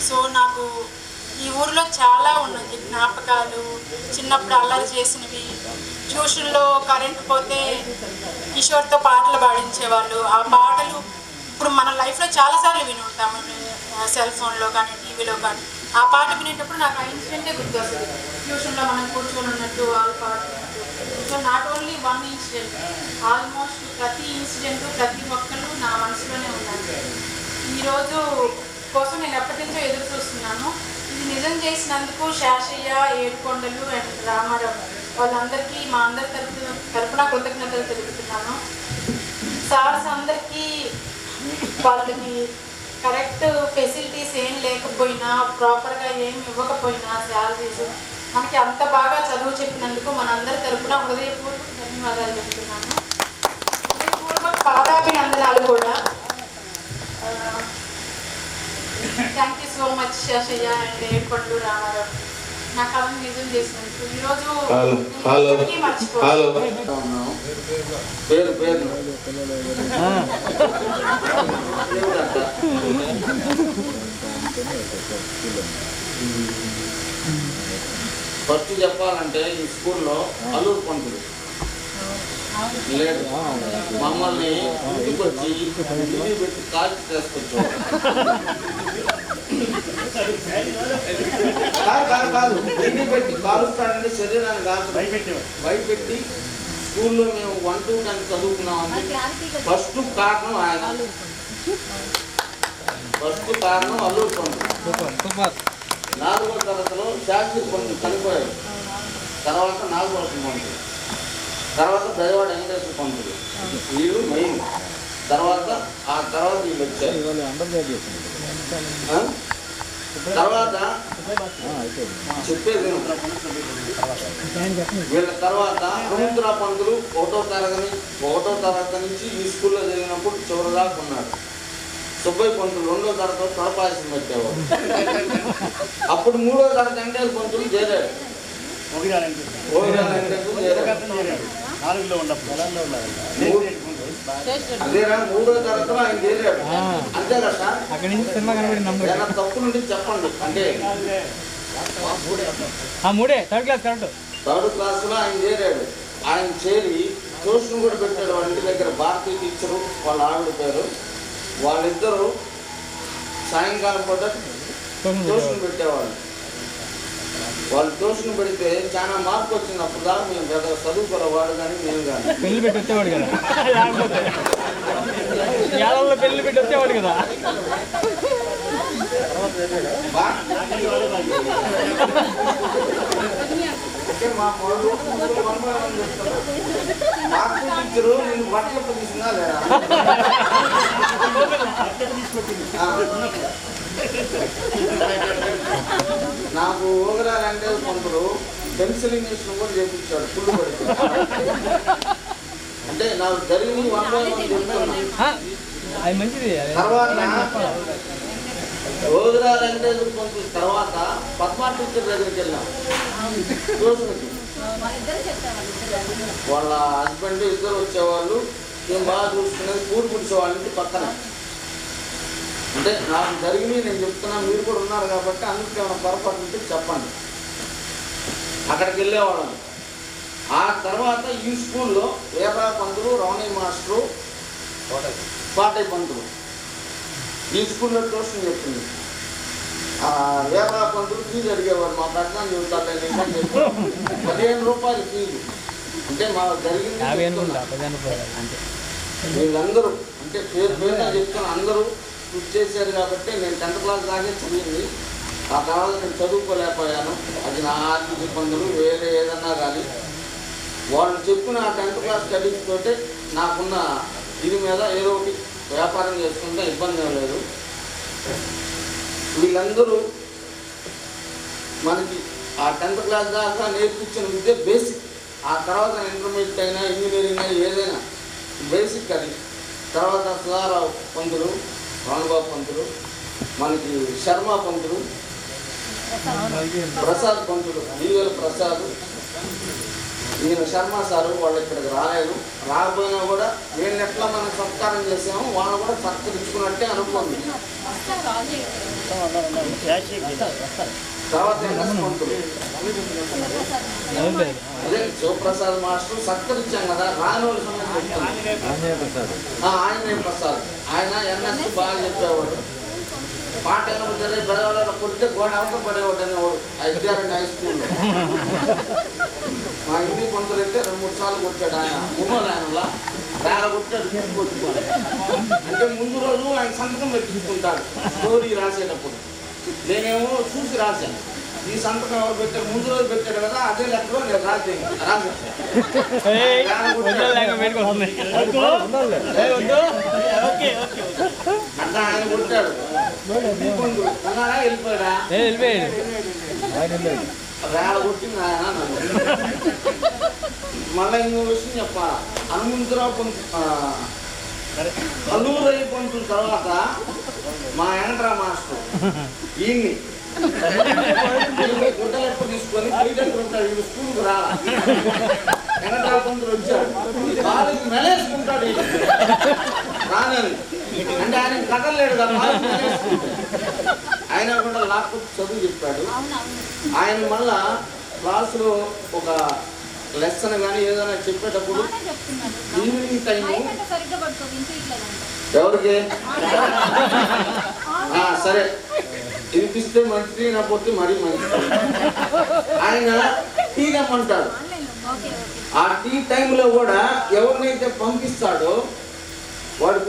So నాకు ఈ ఊరిలో చాలా ఉన్నాయి జ్ఞాపకాలు. చిన్నప్పుడు అల్లరి చేసినవి, ట్యూషన్లో కరెంట్ పోతే కిషోర్తో పాటలు పాడించేవాళ్ళు. ఆ పాటలు ఇప్పుడు మన లైఫ్లో చాలాసార్లు విని ఉంటాము, సెల్ ఫోన్లో కానీ టీవీలో కానీ. ఆ పాట వినేటప్పుడు నాకు ఆ ఇన్సిడెంటే గుర్తొస్తుంది. ట్యూషన్లో మనం కూర్చొని ఉన్నట్టు వాళ్ళు పాడుతున్నట్టు. So not only one incident, almost ప్రతి ఇన్సిడెంట్ ప్రతి ఒక్కరు నా మనసులోనే ఉన్నారు. ఈరోజు కోసం నేను ఎప్పటి నుంచో ఎదురు చూస్తున్నాను. ఇది నిజం చేసినందుకు శాషయ్య, ఏడుకొండలు అండ్ రామారావు వాళ్ళందరికీ మా అందరి తరపున కృతజ్ఞతలు తెలుపుతున్నాను. సార్స్ అందరికీ వాళ్ళకి కరెక్ట్ ఫెసిలిటీస్ ఏం లేకపోయినా, ప్రాపర్గా ఏం ఇవ్వకపోయినా, శాలరీస్ మనకి అంత బాగా చదువు చెప్పినందుకు మనందరి తరపున హృదయపూర్వక ధన్యవాదాలు చెప్తున్నాను. హృదయపూర్వక పాదాభినందనాలు కూడా. Thank you so much Sheshayya and Yedukondalu, Ramarao నా కళను నిజం చేసినందుకు. ఈరోజు ఫస్ట్ చెప్పాలంటే ఈ స్కూల్లో అల్లూరు పంతులు లేదు, మమ్మల్ని ఇంటికి వచ్చి ఇంటికి పెట్టి కాల్చి చేసుకొచ్చాం. కాదు ఇంటికి పెట్టి కాలుస్తాడంటే శరీరాన్ని కాదు భయపెట్టి స్కూల్లో మేము 1 to 10 చదువుకున్నామని ఫస్ట్ కారణం ఆయన. ఫస్ట్ కారణం అల్లూరు పంతులు. 4వ తరగతిలో శాస్త్రి పంతులు చనిపోయాడు. తర్వాత 4వ పంతులు, తర్వాత దయవాడ వెంకటేశ్వర పంతులు, వీళ్ళు మెయిన్. తర్వాత వీళ్ళు వచ్చారు. తర్వాత చెప్పేది వీళ్ళ తర్వాత సముద్ర పంతులు 1వ తరగతి నుంచి ఈ స్కూల్లో జరిగినప్పుడు చివరిదాకా ఉన్నాడు. సుబ్బయ్య పంతులు 2వ తరగతిలో తొడపాయసం పెట్టేవాడు. అప్పుడు 3వ తరగతి వెంకటేశ్వర పంతులు చేరాడు. అదేనా 3వ తరగతిలో ఆయన చేరాడు అంతే కదా సార్? అక్కడి నుంచి సినిమా కనబడి ఏదైనా తప్పు నుండి చెప్పండి. అంటే 3 థర్డ్ క్లాస్ కరెక్ట్. 3rd క్లాస్లో ఆయన చేరాడు. ఆయన చేరి ట్యూషన్ కూడా పెట్టాడు. వాళ్ళ ఇంటి దగ్గర భారతీయ టీచరు వాళ్ళ ఆవిడ పేరు. వాళ్ళిద్దరూ సాయంకాలం పూట ట్యూషన్ పెట్టేవాళ్ళు. వాళ్ళు ట్యూషన్ పెడితే చాలా మార్పు వచ్చింది. అప్పుడు దాకా మేము పెద్ద చదువుకోవాడు కానీ మేము కానీ పెళ్లి పెట్టి వచ్చేవాడు కదా, ఏళ్ళలో పెళ్లి పెట్టి వచ్చేవాడు కదా. టీచరు నేను బట్టలు తీసుకున్నా లేదా నాకు ఊగరాలంటే కొందరు పెన్సిలింగ్ వేసిన కూడా చేపించాడు పుల్లు పడితే. అంటే నాకు జరిగింది 1 by 1 చెప్తున్నా. తర్వాత ఊగరాలంటే కొంచెం తర్వాత పద్మా టీచర్ దగ్గరికి వెళ్ళాం ట్యూషన్కి. వాళ్ళ హస్బెండ్ ఇద్దరు వచ్చేవాళ్ళు. మేము బాగా చూసుకునేది కూడి పుడిచేవాళ్ళకి పక్కన. అంటే నాకు జరిగినవి నేను చెప్తున్నా, మీరు కూడా ఉన్నారు కాబట్టి అందుకే ఏమైనా పొరపాటు ఉంటే చెప్పండి. అక్కడికి వెళ్ళేవాళ్ళం. ఆ తర్వాత ఈ స్కూల్లో వేరా పంతులు, రమణయ్య మాస్టరు, పాటయ్య పంతులు ఈ స్కూల్లో ట్యూషన్ చెప్తుంది. వేరా పంతులు ఫీజు అడిగేవారు. మా ప్రశ్న చెబుతారు అని చెప్పి 15 రూపాయలు ఫీజు. అంటే మాకు జరిగింది వీళ్ళందరూ అంటే పేరు పేరుగా చెప్తున్నా. అందరూ కృషి చేశారు కాబట్టి నేను 10th క్లాస్ దాకే చదివింది. ఆ తర్వాత నేను చదువుకోలేకపోయాను. అది నా ఆర్థిక ఇబ్బందులు వేరే ఏదన్నా కానీ. వాళ్ళు చెప్పిన 10th క్లాస్ స్టడీస్ తోటే నాకున్న ఇది మీద ఏదో ఒకటి వ్యాపారం చేసుకుంటే ఇబ్బంది ఏం లేదు. వీళ్ళందరూ మనకి ఆ 10th క్లాస్ దాకా నేర్పించిన విద్య బేసిక్. ఆ తర్వాత ఇంటర్మీడియట్ అయినా ఇంజనీరింగ్ అయినా ఏదైనా బేసిక్ అది. తర్వాత సుధారావు పంతులు, రాణుబాబు పంతులు, మనకి శర్మ పంతులు, ప్రసాద్ పంతులు, ఈవేల ప్రసాద్, ఈయన శర్మ సారు. వాళ్ళు ఇక్కడికి రాలేదు. రాకపోయినా కూడా వీళ్ళని ఎట్లా మనం సత్కారం చేసామో వాళ్ళు కూడా సత్కరించుకున్నట్టే అనుకోండి. తర్వాత పంతులు అదే శివప్రసాద్ మాస్టర్ సత్కరించాం కదా. రానోళ్ళ ఆయనే ప్రసాద్. ఆయన ఎన్ఎస్సి బాగా చెప్పేవాడు. పాట ఏమైనా గొడవలో కొడితే గోడ అవతల పడేవాడు అనేవాడు విద్యారణ్య హై స్కూల్లో. మా ఇంటి పంతులు అయితే 2-3 సార్లు కొట్టాడు. ఆయన ఆయనలా వేళ కొట్టాడు కొట్టుకోవాలి. అంటే ముందు రోజు ఆయన సంతకం పెట్టించుకుంటాడు స్టోరీ రాసేటప్పుడు. నేనేమో చూసి రాశాను. ఈ సంతకం ఎవరు పెట్టారు, ముందు రోజు పెట్టాడు కదా, అదే లెక్కలో నేను రాసేది. అట్లా ఆయన కొట్టాడు. ఉన్నాడా వెళ్ళిపోయాడా? వేళ కొట్టింది ఆయన. మళ్ళీ ఇంకో విషయం చెప్పాలా. హనుమంతరావు అల్లూరయ్య పంతుల తర్వాత మా ఎండ్రా మాస్టర్ ఈయన్ని గుడ్డలు ఎప్పుడు తీసుకొని క్రీడలు ఉంటాడు. వీళ్ళు స్కూల్కి రాలా. ఎండ్రా పంతులు వచ్చాడు. వాళ్ళకి మెలేసుకుంటాడు రానని. అంటే ఆయన కదలలేడు కదా, ఆయన కూడా లాక్కు చదువు చెప్పాడు. ఆయన మళ్ళా క్లాసులో ఒక లెసన్ కానీ ఏదైనా చెప్పేటప్పుడు ఈవినింగ్ టైము ఎవరికి సరే వినిపిస్తే మంచిది, నా పొట్టి మరీ మంచిది. ఆయన టీ రమ్మంటాడు. ఆ టీ టైంలో కూడా ఎవరినైతే పంపిస్తాడో వాడు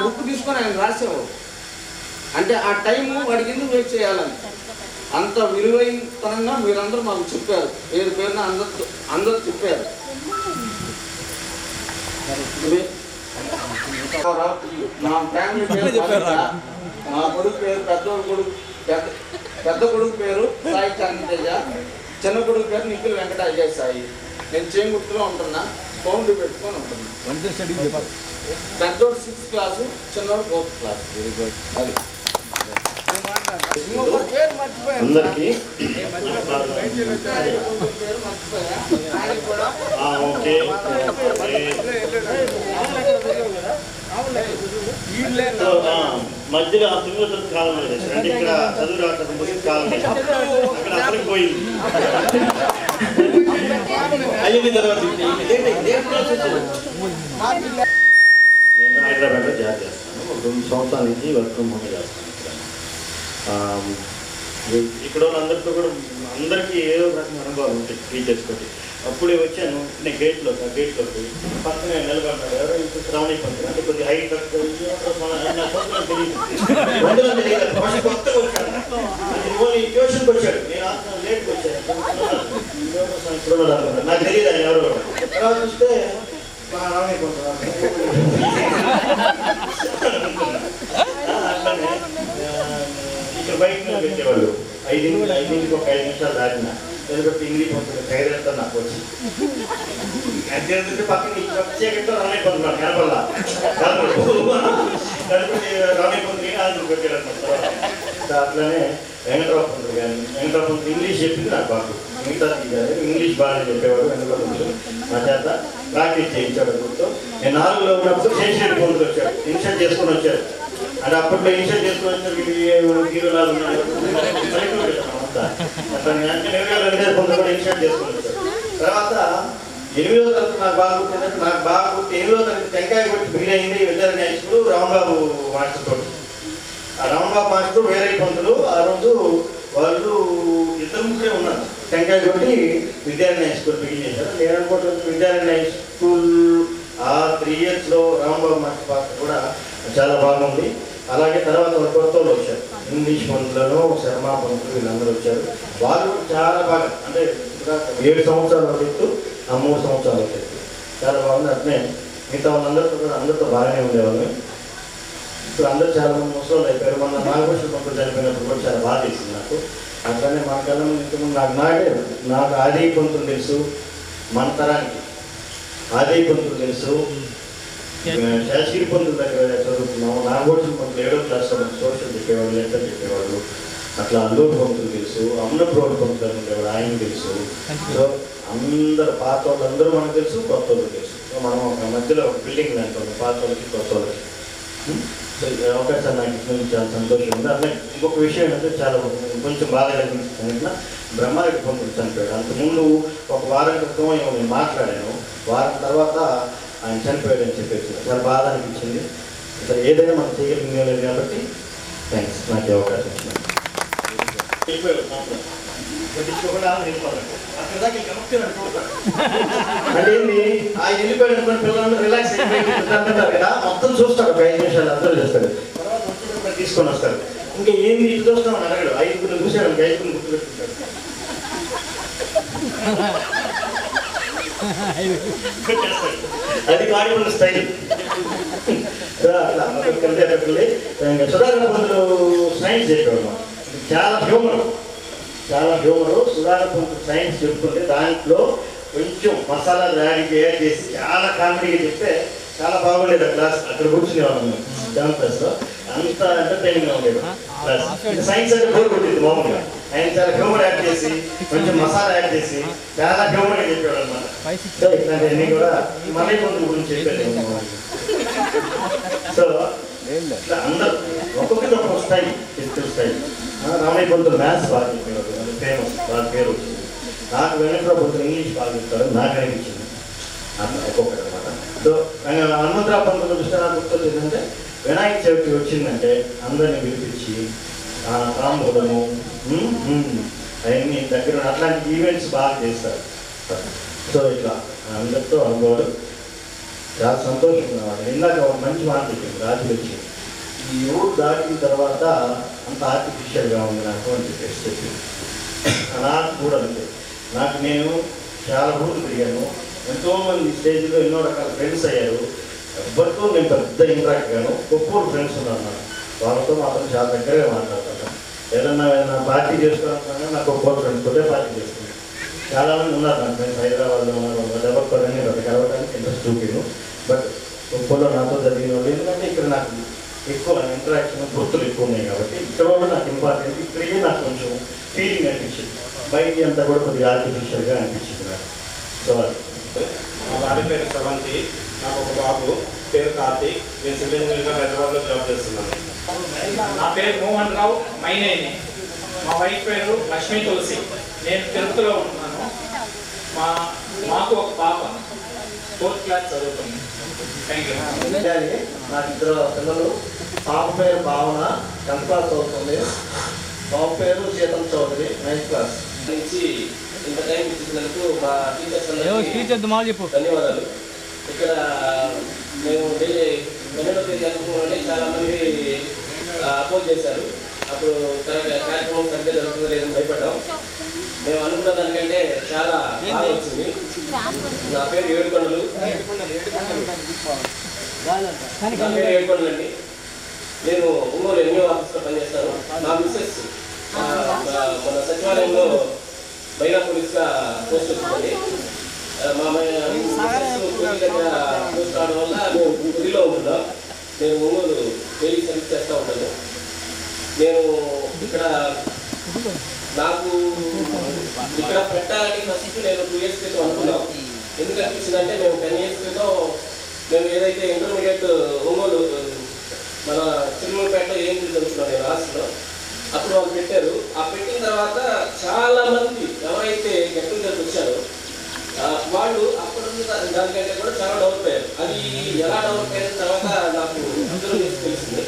బుక్ తీసుకొని ఆయన రాసేవాడు. అంటే ఆ టైము వాడికి ఎందుకు వెయిట్ చేయాలని అంత విలువైనతనంగా మీరందరూ మాకు చెప్పారు. పేరు పేరున అందరూ చెప్పారు. నా ఫ్యామిలీ పేరు, మా కొడుకు పేరు పెద్ద కొడుకు పేరు సాయి చంద్రతేజ, చిన్న కొడుకు పేరు నిఖిల్ వెంకట అజయ్ సాయి. నేను చేంగుర్తులో ఉంటున్నా. ఫౌండ్ పెట్టుకొని ఉంటున్నా. పెద్దోడు 6th క్లాసు, చిన్నోడు 4th క్లాస్. Very good. అది అందరికీ ఓకే. మధ్యలో ఆ 9వ తరగతి కాలంలో చేశారు. అంటే ఇక్కడ చదువు రావటం ముగిన కాలం అక్కడ అక్కడికి పోయింది. అయ్యింది తర్వాత నేను హైదరాబాద్లో జాబ్ చేస్తాను. 2 సంవత్సరాల నుంచి వర్క్ ఫ్రమ్ హోమ్ చేస్తాను. ఇక్కడ వాళ్ళందరితో కూడా అందరికీ ఏదో రకమైన అనుభవాలు ఉంటాయి టీచర్స్ తోటి. అప్పుడే వచ్చాను, నేను గేట్లోకి పక్కనే నిలబడ్డాడు ఎవరో ఇంకో శ్రావణి పంతులు, అంటే కొద్దిగా హైట్ కొత్తగా వచ్చాడు. ఓన్లీ ట్యూషన్కి వచ్చాడు, నేను లేట్కి వచ్చాను, నాకు తెలియదు ఆయన ఎవరో. తర్వాత చూస్తే మా రావణి పంతులు ఇక్కడ బయట పెట్టేవాళ్ళు 5 ఒక 5 నిమిషాలు దాటిన ఎందుకంటే ఇంగ్లీష్ పంతులు ఖైరంతా నాకు వచ్చి పక్కన ప్రత్యేకంగా రావణి పంతులు కనపల్లా రావణి పంతులు ఆంధ్ర పెట్టాడు. అట్లానే వెంకటరావు పంతులు కానీ వెంకటరావు పంతులు ఇంగ్లీష్ చెప్పింది నాకు బాగు, మిగతా ఇంగ్లీష్ బాగా చెప్పేవాడు. వెంకటరావు పంతులు మా చేత ప్రాక్టీస్ చేయించాడు. నేను 4లో ఉన్నప్పుడు శేషరెడ్డి పంతులు వచ్చాడు, ఇన్షర్ట్ చేసుకొని వచ్చాడు. అంటే అప్పట్లో ఇన్షర్ట్ చేసుకొని వచ్చారు హీరోలాగా ఉన్నాడు. పంతులు కూడా ఇన్షర్ట్ చేసుకొని వచ్చాడు. తర్వాత 8వ తరగతి నాకు బాగా గుర్తుందంటే నాకు బాగా గుర్తు 8వ తరగతి టెంకాయ కొట్టి బిగినైంది Vidyaranya high school Ramababu master తోటి. ఆ రామబాబు మాస్టర్ వేరే పంతులు ఆ రోజు వాళ్ళు 2 ముగ్గురే ఉన్నారు. టెంకాయ కొట్టి విద్యారణ్య హై స్కూల్ బిగిన్ చేశారు. నేను అనుకుంటున్నాను విద్యారణ్య హై స్కూల్ ఆ 3 ఇయర్స్లో రామబాబు మాస్టర్ పాత్ర కూడా చాలా బాగుంది. అలాగే తర్వాత కొత్త వాళ్ళు వచ్చారు, ఇంగ్లీష్ పంతులను శర్మా పంతులు వీళ్ళందరూ వచ్చారు. వాళ్ళు చాలా బాగా అంటే 7 సంవత్సరాలు ఎత్తు, ఆ 3 సంవత్సరాలు ఎత్తు చాలా బాగుంది. అట్నే మిగతా వాళ్ళందరితో కూడా అందరితో బాగానే ఉండేవాళ్ళు. ఇప్పుడు అందరూ చాలా మంది ముసలు అయిపోయారు. మన నాగభూషణ పంతులు చనిపోయినప్పుడు కూడా చాలా బాగా తెలిసింది నాకు. అట్లానే మన కళ్ళ నాకు ఆది పంతులు తెలుసు, మన తరానికి ఆది పంతులు తెలుసు, శాస్త్రీ పంతుల దగ్గర చదువుకున్నాము. నాగభూషణ పంతులు 7వ క్లాస్ సోషల్ చెప్పేవాళ్ళు, లెక్కలు చెప్పేవాళ్ళు. అట్లా అల్లూరు పంతులు తెలుసు, అమ్మనప్రోడు పంతులు ఉండేవాడు, ఆయన తెలుసు. సో అందరు పాత వాళ్ళందరూ మనకు తెలుసు, కొత్త వాళ్ళు తెలుసు. మనం ఒక మధ్యలో ఒక బిల్డింగ్ అంటాం పాత వాళ్ళకి కొత్త వాళ్ళకి. అవకాశాలు నాకు ఇచ్చినందుకు చాలా సంతోషం ఉంది. అట్లా ఇంకొక విషయం ఏంటంటే చాలా కొంచెం బాధ కలిగించింది, బ్రహ్మారెడ్డి పంతులు చనిపోయాడు. అంతకుముందు ఒక వారం క్రితం ఏమో నేను మాట్లాడాను, వారం తర్వాత ఆయన చనిపోయాడు అని చెప్పేసి చాలా బాధ అనిపించింది. అసలు ఏదైనా మనం చేయగలిగలేదు కాబట్టి థ్యాంక్స్ నాకు అవకాశం ఇచ్చినాను. అంటే ఏంటి ఆయన వెళ్ళిపోయాడు అనుకుని పిల్లలందరూ రిలాక్స్ అయిపోయింటారు కదా, మొత్తం చూస్తాడు ఒక 5 నిమిషాలు అందరూ చేస్తాడు, తర్వాత వచ్చేటప్పుడు తీసుకొని వస్తాడు. ఇంకా ఏంది ఇటు చూస్తామని అడగడు, 5 చూశాడు 5 గుర్తు పెట్టుకుంటాడు. అది వాడి స్టైల్. సుధాకర్ పంతులు సైన్స్ చెప్పేవాడు, చాలా హ్యూమర్ సుధాకర్ పంతులు సైన్స్ చెప్పుకుంటే దాంట్లో కొంచెం మసాలా యాడ్ చేసి చాలా కామెడీగా చెప్తే చాలా బాగుండేది ఆ క్లాస్. అక్కడ కూర్చునేవాళ్ళం 7th క్లాస్లో, అంత ఎంటర్టైనింగ్గా ఉండేది క్లాస్. సైన్స్ అంటే బోర్ కొట్టింది మామూలుగా, ఆయన చాలా హ్యూమర్ యాడ్ చేసి కొంచెం మసాలా యాడ్ చేసి చాలా హ్యూమర్గా చెప్పేవాడు అనమాట. సో ఇట్లాంటివన్నీ కూడా మళ్ళీ పంతులు గురించి చెప్పేది. సో అందరూ ఒక్కొక్కటి ఒక్కొక్క స్టైల్, ఫిజికల్ స్టైల్. రామయ్య పంతులు మ్యాథ్స్ బాగా చెప్పేవాడు, అది ఫేమస్, బాగా పేరు వచ్చింది. నాకు వెంకటరావు పంతులు ఇంగ్లీష్ బాగా చెప్తాడు, నాకు అనిపించింది అట్లా ఒక్కొక్కటి అనమాట. సో హనుమంతరావు పంతులు దృష్టి నాకు గుర్తొచ్చిందంటే వినాయక చవితి వచ్చిందంటే అందరినీ పిలిపించి తాంబూలము అవన్నీ దగ్గర అట్లాంటి ఈవెంట్స్ బాగా చేస్తారు. సో ఇట్లా అందరితో అనుభవాలు చాలా సంతోషంగా ఉన్నాడు. ఇందాక ఒక మంచి మాట చెప్పింది రాజు వచ్చి, ఈ ఊరు దాటిన తర్వాత అంత ఆర్టిఫిషియల్గా ఉంది నాకు అని చెప్పేసి చెప్పింది. నాకు కూడా అంతే. నేను చాలా ఊళ్ళు తిరిగాను, ఎంతోమంది స్టేజ్లో ఎన్నో రకాల ఫ్రెండ్స్ అయ్యారు. ఎవరితో నేను పెద్ద ఇంట్రాక్ట్ గాను, గొప్ప ఫ్రెండ్స్ ఉన్నారు నాకు. వాళ్ళతో మాత్రం చాలా దగ్గరగా మాట్లాడతాను. ఏదన్నా పార్టీ చేసుకోవాలన్నా నాకు గొప్ప ఫ్రెండ్స్ తోటే పార్టీ చేసుకున్నాను. చాలామంది ఉన్నారు నాకు ఫ్రెండ్స్, హైదరాబాద్లో ఉన్నారు, ఎవరితోనే కలవడానికి ఇంట్రెస్ట్ చూపాను. బట్ గొప్పలో నాతో జరిగిన వాళ్ళు, ఎందుకంటే ఇక్కడ నాకు ఎక్కువ ఇంటరాక్షన్ గుర్తులు ఎక్కువ ఉన్నాయి కాబట్టి ఇక్కడ కూడా నాకు ఇంపార్టెంట్. ఇక్కడికే నాకు కొంచెం ఫీలింగ్ అనిపించింది, బయటికి అంతా కూడా కొద్దిగా ఆర్టిఫిషియల్గా అనిపించింది నాకు. సో మా భార్య పేరు శ్రవంతి, నాకు ఒక బాబు పేరు కార్తీక్. నేను సివిల్ ఇంజనీర్గా హైదరాబాద్లో జాబ్ చేస్తున్నాను. నా పేరు మోహన్ రావు మైనేని. మా వైఫ్ పేరు లక్ష్మీ తులసి. నేను తిరుపతిలో ఉంటున్నాను. మాకు ఒక పాప 4th క్లాస్ చదువుతుంది. Thank you. నాకు 2 పిల్లలు. పాప పేరు భావన 10th క్లాస్ చదువుతుంది. బాబు పేరు సీతం చౌదరి 9th క్లాస్. నుంచి ఇంత టైం ఇచ్చినందుకు మా టీచర్స్ ధన్యవాదాలు. ఇక్కడ మేము పన్నెండవ తేదీ అనుకున్నామంటే చాలా మంది అపోజ్ చేశారు. అప్పుడు కార్యక్రమం సరిగ్గా జరుగుతుందో లేదని భయపడ్డాం. మేము అనుకున్న దానికంటే చాలా బాగా వచ్చింది. నా పేరు ఏడుకొండలు. అండి. నేను ఒంగోలు ఎన్ఓ ఆఫీస్లో పనిచేస్తాను. నా మిస్సెస్ మన సచివాలయంలో మహిళా పోలీస్గా పోస్ట్ వచ్చిందండి. మా దగ్గర పోస్ట్ రావడం వల్ల మేము గుడిలో ఉంటున్నాం. నేను ఒంగోలు డైలీ సర్వీస్ చేస్తూ ఉంటాను. నేను ఇక్కడ నాకు ఇక్కడ పెట్టాలని ఫస్ట్ నేను 2 years క్రితం అనుకున్నాం. ఎందుకు అనిపించిందంటే మేము 10 years క్రితం మేము ఏదైతే ఇంటర్మీడియట్ ఒంగోలు మన చిరుమలపేటలో ఏం చదువుతున్నాను నేను హాస్టల్లో. అప్పుడు వాళ్ళు పెట్టారు. ఆ పెట్టిన తర్వాత చాలా మంది ఎవరైతే గెట్ వచ్చారో వాళ్ళు అప్పుడు దానికంటే కూడా చాలా డెవలప్ అయ్యారు. అది ఎలా డెవలప్ అయిన తర్వాత నాకు అందరూ తెలిసింది.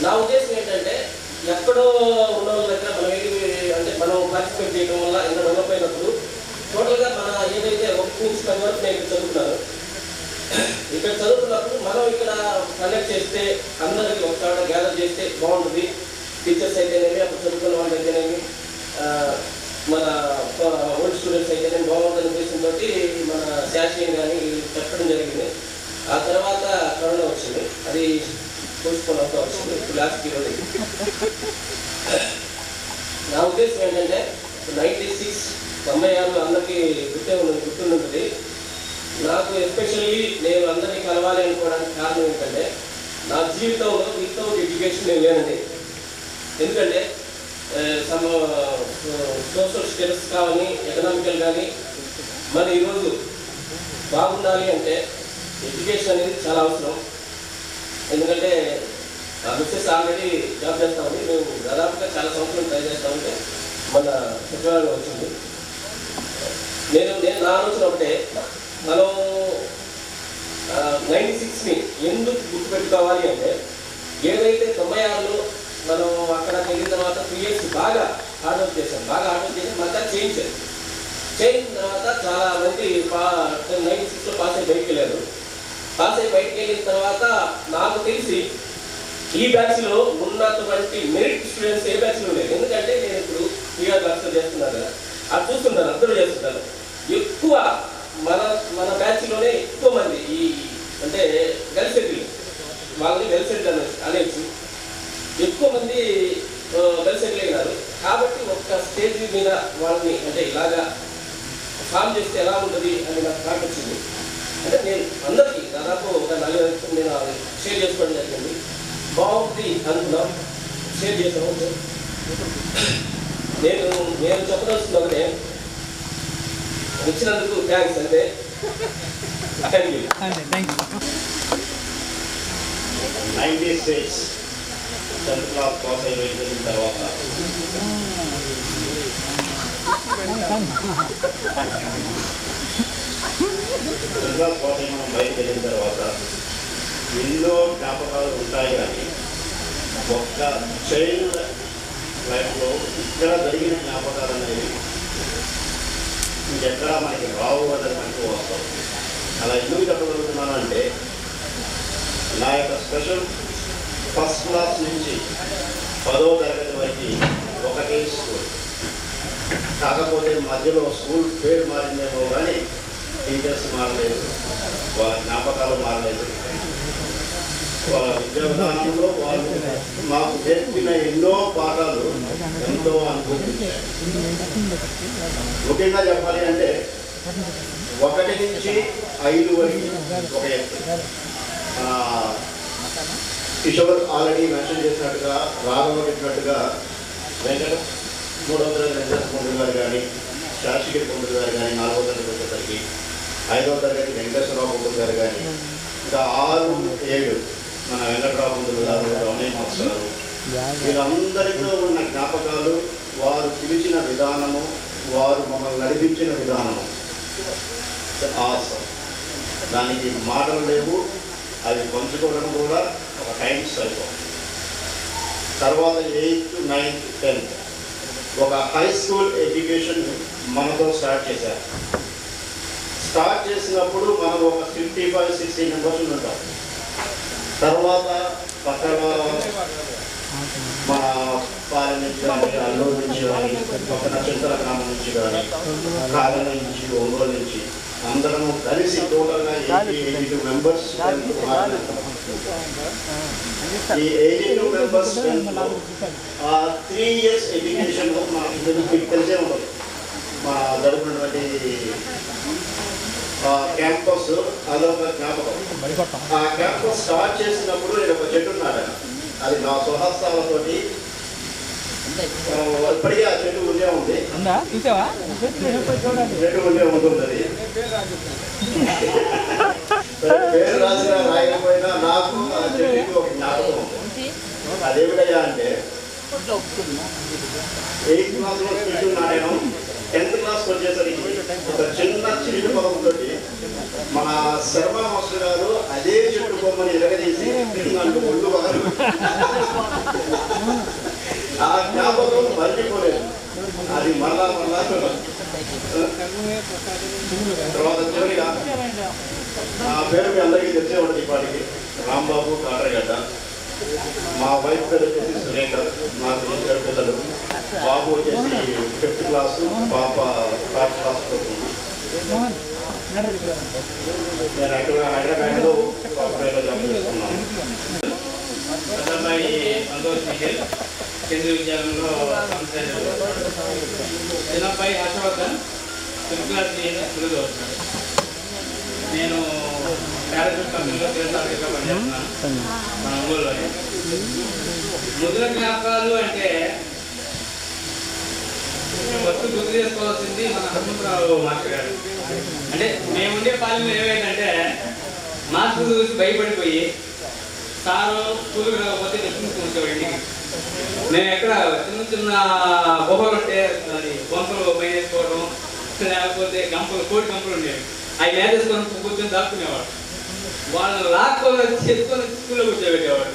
నా ఉద్దేశం ఏంటంటే ఎక్కడో ఉన్న వాళ్ళ దగ్గర అంటే మనం పార్టిసిపేట్ చేయడం వల్ల ఎంత డెవలప్ అయినప్పుడు టోటల్గా మన ఏదైతే 1 నుంచి 10 వరకు నేను ఇక్కడ చదువుతున్నాను. ఇక్కడ చదువుతున్నప్పుడు మనం ఇక్కడ కనెక్ట్ చేస్తే అందరికి ఒకసారి గ్యాదర్ చేస్తే బాగుంటుంది. టీచర్స్ అయితేనేమి అప్పుడు చదువుకున్న వాళ్ళు అయితేనేమి మన ఓల్డ్ స్టూడెంట్స్ అయితేనేమి బాగుంటుంది ఉద్దేశంతో మన శాస్త్రీయం కానీ చెప్పడం జరిగింది. ఆ తర్వాత కరోనా వచ్చింది. అది పోస్ట్పోన్ అవుతూ వచ్చింది. ఇప్పుడు లాస్ట్ ఇయర్. నా ఉద్దేశం ఏంటంటే 96 96 అందరికీ గుర్తుంటుంది. నాకు ఎస్పెషల్లీ నేను అందరినీ కలవాలి అనుకోవడానికి కారణం ఏంటంటే నా జీవితంలో వితౌట్ ఎడ్యుకేషన్ నేను లేనండి. ఎందుకంటే సోషల్ స్టడీస్ కానీ ఎకనామికల్ కానీ మన ఈరోజు బాగుండాలి అంటే ఎడ్యుకేషన్ అనేది చాలా అవసరం. ఎందుకంటే మిస్సెస్ ఆల్రెడీ జాబ్ చేస్తూ ఉంది. మేము దాదాపుగా చాలా సంవత్సరాలు ట్రై చేస్తూ ఉంటే మన సచివాలయం వచ్చింది. నేను నా ఆలోచన ఒకటే, మనం 96ని ఎందుకు గుర్తుపెట్టుకోవాలి అంటే ఏదైతే 96లో మనం అక్కడ వెళ్ళిన తర్వాత 3 years బాగా హార్డ్ వర్క్ చేసాం. మళ్ళీ చేయించారు. చేయిన తర్వాత చాలా మంది 96లో పాస్ అయ్యి బయటికి వెళ్ళారు. పాస్ అయ్యి బయటికి వెళ్ళిన తర్వాత నాకు తెలిసి ఈ బ్యాచ్లో ఉన్నటువంటి మెరిట్ స్టూడెంట్స్ ఏ బ్యాచ్లో లేరు. ఎందుకంటే నేను ఇప్పుడు PR బ్యాచ్లో చేస్తున్నాను కదా, అది చూస్తుంటాను, అబ్జర్వ్ చేస్తుంటాను. ఎక్కువ మన బ్యాచ్లోనే ఎక్కువ మంది ఈ అంటే వెల్సెటిల్ వాళ్ళని వెల్సెటిల్ అనేసి ఎక్కువ మంది వెల్సెటిల్ అయినారు. కాబట్టి ఒక్క స్టేజ్ మీద వాళ్ళని అంటే ఇలాగా ఫామ్ చేస్తే ఎలా ఉంటుంది అని నాకు థాట్ వచ్చింది. అంటే నేను అందరికీ దాదాపు ఒక 4 నేను షేర్ చేసుకోవడం జరిగింది. బాగుంది అనుకున్నాం, షేర్ చేసాము. నేను చెప్పదలుచుకున్న ఒకటే, ఇచ్చినందుకు థ్యాంక్స్. అంటే thank you. 96 10th class pass అయిన తర్వాత మనం బయటకు వెళ్ళిన తర్వాత ఎన్నో జ్ఞాపకాలు ఉంటాయి. కానీ ఒక్క చైల్డ్ లైఫ్లో ఇక్కడ జరిగిన జ్ఞాపకాలు అనేవి ఇంకెక్కడా మనకి రావు అనేది మనకు వస్తాం. అలా ఎందుకు చెప్పగలుగుతున్నానంటే నా యొక్క స్పెషల్ ఫస్ట్ క్లాస్ నుంచి 10వ తరగతి వరకు ఒకటే స్కూల్. కాకపోతే మధ్యలో స్కూల్ పేరు మారిందేమో కానీ టీచర్స్ మారలేదు, వాళ్ళ జ్ఞాపకాలు మారలేదు. వాళ్ళ విద్యా విధానంలో వాళ్ళు మాకు నేర్పిన ఎన్నో పాఠాలు ఎంతో అనుభవించారు. ముఖ్యంగా చెప్పాలి అంటే 1 నుంచి 5 వరకు ఒక ఎత్తు. కిషోర్ ఆల్రెడీ మెన్షన్ చేసినట్టుగా, రాఘవ చెప్పినట్టుగా వెంకట 3వ తరగతి వెంకట పొందులు గారు కానీ, శాస్త్రిగిరి పొందులు గారు కానీ 4వ తరగతి వచ్చేసరికి, 5వ తరగతి వెంకటేశ్వరరావు పొందులు గారు కానీ, ఇంకా 6, 7 మన వెంకటరావు గారు, రమణయ్య మాస్టర్ గారు, వీళ్ళందరితో ఉన్న జ్ఞాపకాలు, వారు పిలిచిన విధానము, వారు మమ్మల్ని నడిపించిన విధానము ఆసమ్. దానికి మాటలు లేవు, అవి పంచుకోవడం కూడా ఒక టైం సరిపోతుంది. తర్వాత 8th, 9th, 10th ఒక హై స్కూల్ ఎడ్యుకేషన్ మనతో స్టార్ట్ చేశారు. స్టార్ట్ చేసినప్పుడు మనం ఒక 55-60 మెంబర్స్ ఉంటాం. తర్వాత పక్కన మన పాలెం నుంచి కానీ, అల్లూరు నుంచి కానీ, పక్కన చింతల గ్రామం నుంచి కానీ, కాలనీ నుంచి, ఒంగోలు నుంచి అందరము కలిసి టోటల్గా 82 మెంబర్స్. ఈ 82 మెంబర్స్ 3 years ఎడ్యుకేషన్ మీకు తెలిసే ఉంటుంది. మా జరుగుతున్నటువంటి క్యాంపస్ అదొక జ్ఞాపకం. ఆ క్యాంపస్ స్టార్ట్ చేసినప్పుడు నేను ఒక చెట్టు ఉన్నాను, అది నా స్వహస్తాలతోటి ఇప్పటికీ ఆ చెట్టు ఉండే ఉంది. చెట్టు ఉండే ఉంటుంది. పేరు రాసినా రాయకపోయినా నాకు ఆ చెట్టుకి ఒక జ్ఞాపకం ఉంది. అదేమిటయ్యా అంటే 8th క్లాస్లో చెట్టు నాటాను. 10th క్లాస్కి వచ్చేసరికి ఒక చిన్న చిరుడు పొలంతో మన శర్మ మాస్టర్ గారు అదే చెట్టు బొమ్మని ఎరగదీసి నాకు ఒళ్ళు వారు. ఆ జ్ఞాపకం మర్చిపోలేదు. అది మళ్ళా తర్వాత చివరిగా నా పేరు మీ అందరికీ తెలిసే ఉంటుంది. ఇప్పటికి రాంబాబు కాటరగడ్డ. మా వైఫ్ పేరు వచ్చేసి సురేఖ. నాకు 2 పిల్లలు. బాబు వచ్చేసి 5th క్లాసు, పాప 3rd క్లాస్ చదువుతుంది. నేను హైదరాబాద్లో ఆపరేట్లో జాబ్ చేస్తున్నాను. అబ్బాయి సంతోష్ నిఖిల్ కేంద్రీయ విద్యాలయంలో చిన్నబ్బాయి హర్షవర్ధన్ 5th క్లాస్ చదువుతున్నాడు. నేను పారాషూట్ కంపెనీలో సేల్స్ ఆఫీసర్గా పనిచేస్తున్నాను మన ఒంగోలులోనే. ముద్ర జ్ఞాపకాలు అంటే ఫస్ట్ గుర్తు చేసుకోవాల్సింది మన హనుమంతరావు మాస్టర్ గారు. అంటే మేముండే పాలెంలో ఏమైందంటే మాస్టర్ చూసి భయపడిపోయి సారు స్కూల్కి రాకపోతే తెచ్చుకుంటూ ఇంటికి. మేము ఎక్కడ చిన్న చిన్న గుహలు ఉంటే అది గొంతలు వేసుకోవడం, లేకపోతే గంపలు, కోడి గంపలు ఉండేవి. అవి మేదేసుకొని కూర్చొని దాక్కునేవాడు. వాళ్ళు లాక్కొని చెప్పుకొని స్కూల్లో కూర్చోబెట్టేవాడు.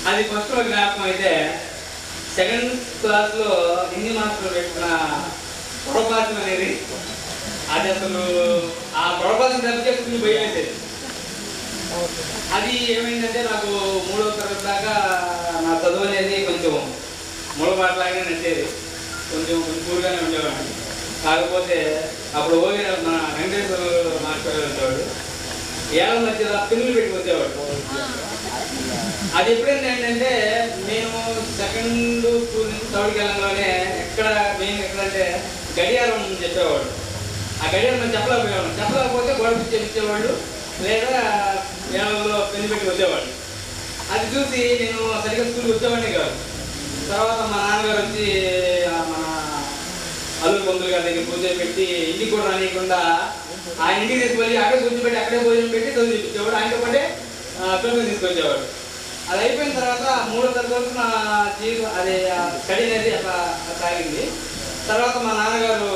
అది ఫస్ట్ జ్ఞాపకం. అయితే 2nd క్లాస్లో హిందీ మాస్టర్ పెట్టిన పొరపాటు అనేది, అది అసలు ఆ పొరపాటు తప్పితే స్కూల్ భయం వేసేది. అది ఏమైందంటే నాకు 3వ తరగతి దాకా నా చదువు అనేది కొంచెం మూలపాట్లాగానే నచ్చేది. కొంచెం కూరుగానే ఉండేవాడిని. కాకపోతే అప్పుడు మన వెంకటేశ్వర మాస్టర్ వచ్చేవాడు. ఏళ్ళ మధ్యలో పిన్నులు పెట్టి వచ్చేవాడు. అది ఎప్పుడైనా ఏంటంటే నేను 2nd స్కూల్ నుంచి 3rd వెళ్ళంలోనే మెయిన్ ఎక్కడంటే గడియారం చెప్పేవాడు. ఆ గడియారం మనం చెప్పలేకపోతే గోడ ఇచ్చేవాళ్ళు, లేదా ఏళ్ళలో పెన్ను పెట్టి వచ్చేవాళ్ళు. అది చూసి నేను సరిగ్గా స్కూల్కి వచ్చేవాడిని కాదు. తర్వాత మా నాన్నగారు వచ్చి మన అల్లు పొందులు గారి దగ్గర కూర్చోబెట్టి ఇంటికి కూడా రానియకుండా ఆ ఇంటికి తీసుకెళ్ళి అక్కడే కూర్చోబెట్టి అక్కడే భోజనం పెట్టి చదువు చూపించేవాడు. ఆయనతో పాటే పిల్లలు తీసుకొచ్చేవాడు. అది అయిపోయిన తర్వాత 3వ తరగతి వరకు నా జీవితం అదే స్టడీ అనేది అట్లా సాగింది. తర్వాత మా నాన్నగారు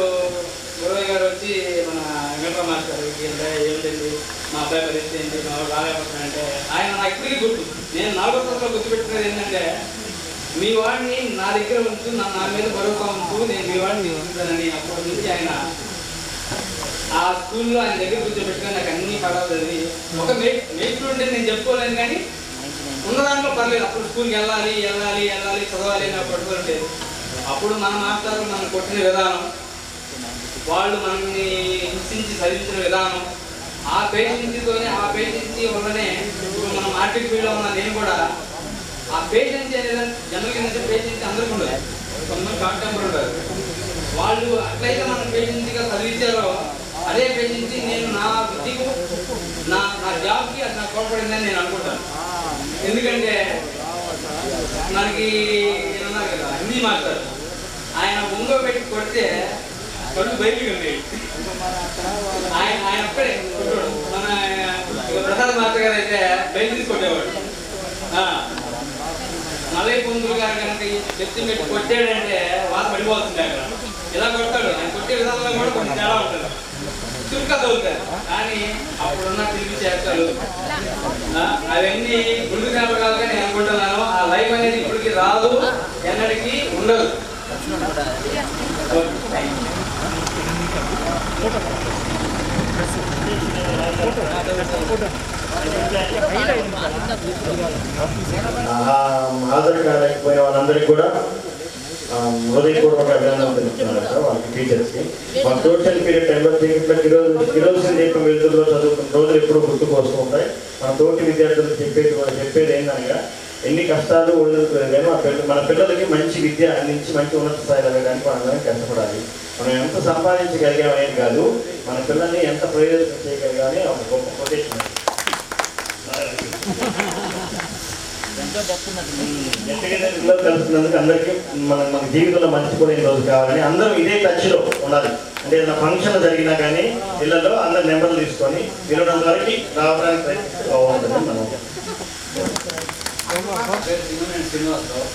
గురవయ్య గారు వచ్చి మన వెంకటరావు మాస్టర్ ఏమిటండి మా అబ్బాయి పరిస్థితి ఏంటి, మా బాగాలేకపోతున్నాయంటే ఆయన నాకు ఇప్పటికీ గుర్తు. నేను 4వ తరగతిలో గుర్తుపెట్టుకునేది ఏంటంటే మీ వాడిని నా దగ్గర ఉంచు, నా మీద భరోసా ఉంచు, నేను మీ వాడిని తీసుకుంటానని. అప్పటి నుంచి ఆయన ఆ స్కూల్లో ఆయన దగ్గర కూర్చోబెట్టుకొని నాకు అన్ని పడాలి చదివి ఒక మేట్లు ఉంటే నేను చెప్పుకోలేను, కానీ ఉన్న దాంట్లో పర్లేదు. అప్పుడు స్కూల్కి వెళ్ళాలి చదవాలి అని పట్టుకుంటే అప్పుడు మన మాస్టర్లు మనం కొట్టిన విధానం, వాళ్ళు మనల్ని హింసించి చదివించిన విధానం, ఆ పేషెన్సీ వల్లనే ఇప్పుడు మన మార్కెట్ ఫీల్డ్లో ఉన్న నేను కూడా ఆ పేషెన్సీ అనేది జనరల్ కింద పేషెన్సీ అందరికీ ఉండదు, కొంతమంది షార్ట్ టెంపర్ ఉంటారు. వాళ్ళు అట్లయితే మనం పేషెన్సీగా చదివించారో అదే పేషెన్సీ నేను నా విద్యకు నా జాబ్కి అది నాకు తోడ్పడిందని నేను అనుకుంటాను. ఎందుకంటే మనకి ఏమన్నారు కదా హిందీ మాస్టర్, ఆయన ఒంగో పెట్టి కొడితే కళ్ళు బయటికి ఉండేవి. ఆయన ఒక్కడే కొట్టాడు. మన ప్రసాద్ మాస్టర్ గారు అయితే బయట తీసుకొట్టేవాడు. మలై పొందులు గారు కనుక చెప్తు పెట్టి కొట్టాడంటే వాత పడిపోతుంది అక్కడ. ఇలా కొడతాడు, ఆయన కొట్టే విధానంలో కూడా కొంచెం తేడా ఉంటుంది, చురుగ్గా తగ్గుతారు. కానీ అప్పుడున్న తిరిగి చేస్తారు అవన్నీ గుండు జ్ఞాపకాలుగా నేను అనుకుంటున్నాను. ఆ లైఫ్ అనేది ఇప్పటికి రాదు, ఎన్నటికీ ఉండదు. హాజరు కాలేకపోయిన వాళ్ళందరికీ కూడా హృదయపూర్వక అభినందనలు తెలుపుతున్నారు వాళ్ళకి, టీచర్స్కి. మా సోషల్ పీరియడ్ టైంలో కిరోసిన్ దీపం వెలుతురులో చదువుకున్న రోజులు ఎప్పుడూ గుర్తుకు వస్తూ ఉంటాయి. మన తోటి విద్యార్థులకు చెప్పేది ఏంటనగా ఎన్ని కష్టాలు ఉండదు, మన పిల్లలకి మంచి విద్య అందించి మంచి ఉన్నత స్థాయిలో వెళ్ళడానికి మనందరం కష్టపడాలి. మనం ఎంత సంపాదించగలిగామనేది కాదు, మన పిల్లల్ని ఎంత ప్రయోజనం చేయగలిగామని ఒక గొప్ప కొటేషన్. పిల్లలు కలుస్తున్నందుకు అందరికీ మన జీవితంలో మర్చిపోలేని రోజు కావాలని అందరూ ఇదే టచ్లో ఉండాలి. అంటే ఏదైనా ఫంక్షన్ జరిగినా కానీ పిల్లల్లో అందరు నెంబర్లు తీసుకొని పిల్లడం వరకు రావడానికి ప్రయత్నిస్తే బాగుంటుంది. మనం శ్రీనివాసరావు,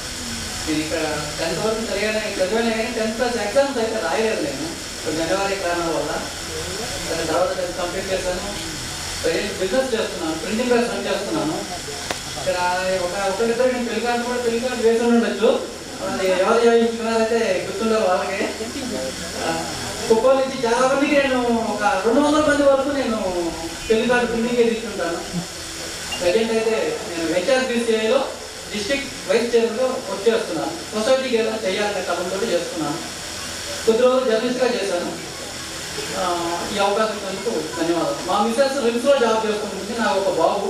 నేను ఇక్కడ 10th వరకు చదివాను, చదివాను కానీ 10th క్లాస్ ఎగ్జామ్స్ అయితే రాయలేదు నేను జనవరి కారణాల వల్ల. తర్వాత 10th కంప్లీట్ చేశాను. బిజినెస్ చేస్తున్నాను, ప్రింటింగ్ ప్రెస్ రన్ చేస్తున్నాను. ఇక్కడ ఒకరిద్దరు నేను పెళ్ళికాడు కూడా పెళ్ళికాడు వేసి ఉండొచ్చు, అది ఎవరు చేయించుకున్నారైతే గుర్తుండాలి వాళ్ళకి. కుప్పల నుంచి చాలా మందికి నేను ఒక 200 మంది వరకు నేను పెళ్ళికాడు ప్రింటింగ్ తీసుకుంటాను. ప్రజెంట్ అయితే నేను హెచ్ఆర్బీసీఐలో డిస్ట్రిక్ట్ వైస్ చైర్మన్గా వర్క్ చేస్తున్నాను. సొసైటీకి ఏదైనా చేయాలనే కలంతో చేస్తున్నాను. కొద్ది రోజులు జర్నలిస్ట్గా చేశాను. ఈ అవకాశం ఇచ్చినందుకు ధన్యవాదాలు. మా మిస్సెస్ రిమ్స్లో జాబ్ చేస్తుంది. నాకు ఒక బాబు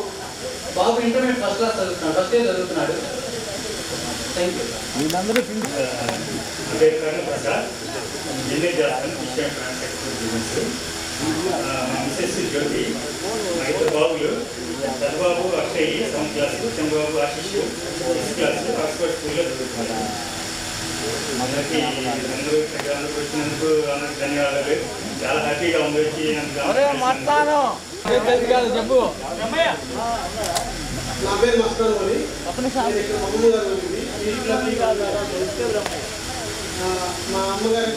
ఇంటర్మీడియట్ ఫస్ట్ క్లాస్ చదువుతున్నాడు, ఫస్ట్ ఇయర్ చదువుతున్నాడు. Thank you. మా ఇద్దరు బాబులు Chandrababu Akshay 7th class, Chandrababu Ashish 6th class Oxford స్కూల్లో చదువుతున్నారు. అందరికీ అందరూ వచ్చినందుకు అందరికి ధన్యవాదాలు. చాలా హ్యాపీగా ఉంది వచ్చి చెప్పు. నా పేరు మస్కర్ అని, మా అమ్మగారి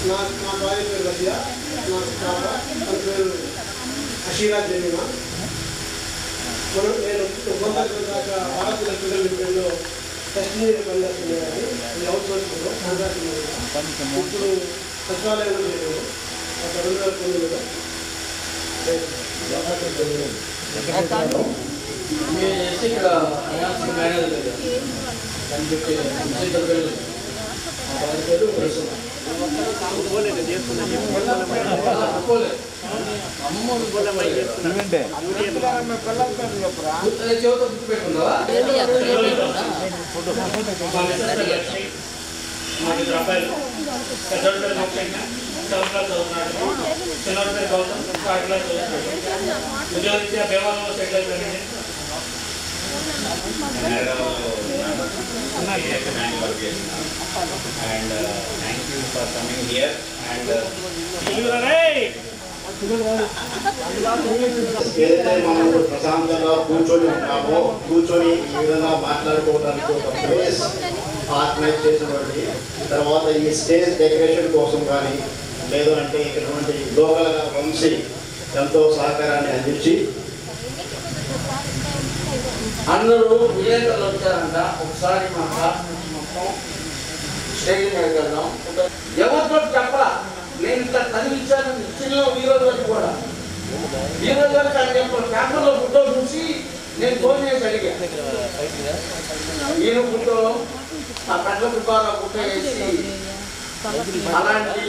నా భార్య పేరు రజియా, నాకు తన పేరు అషీరా జమీమా. నేను దాకా భారత ఎలక్ట్రికల్ లిమిటెడ్లో టెక్నీషియన్ పనిచేస్తున్నాను. అవుట్ సోర్సింగ్లో కాంట్రాక్ట్. ఇప్పుడు సచివాలయంలో చేయలేదు. ఒక 2009లో ఇక్కడ మేనేజర్ ఉద్యోగరీత్యా దేవాలయంలో సెటిల్ అయిపోయింది. And thank you for coming here and ఏదైతే మనం ప్రశాంతంగా కూర్చొని ఉన్నామో, కూర్చొని ఈ విధంగా మాట్లాడుకోవడానికి ఒక ప్లేస్ ఆర్గనైజ్ చేసినటువంటి తర్వాత ఈ స్టేజ్ డెకరేషన్ కోసం కానీ లేదు అంటే ఇటువంటి లోకల్ వంశీ ఎంతో సహకారాన్ని అందించి అందరూ విలేకరులు వచ్చారంట. ఒకసారి మా క్లాస్ మొత్తం స్టేజ్ మీద వెళ్దాం. ఎవరితో చెప్పరా, నేను ఇట్లా చదివించాను చిన్న ఈ రోజు వరకు కూడా. ఈ రోజు వరకు ఆయన పేపర్లో ఫోటో చూసి నేను ఫోన్ చేసి అడిగా, ఈయన ఫోటో ఆ పెద్ద దుకాణం ఫోటో వేసి అలాంటి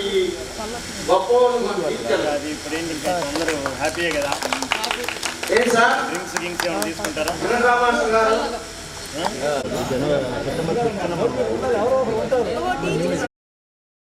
గొప్ప హ్యాపీయే కదా. ఏంటి సార్ డ్రింక్స్ ఏమైనా తీసుకుంటారా? రామారావు గారు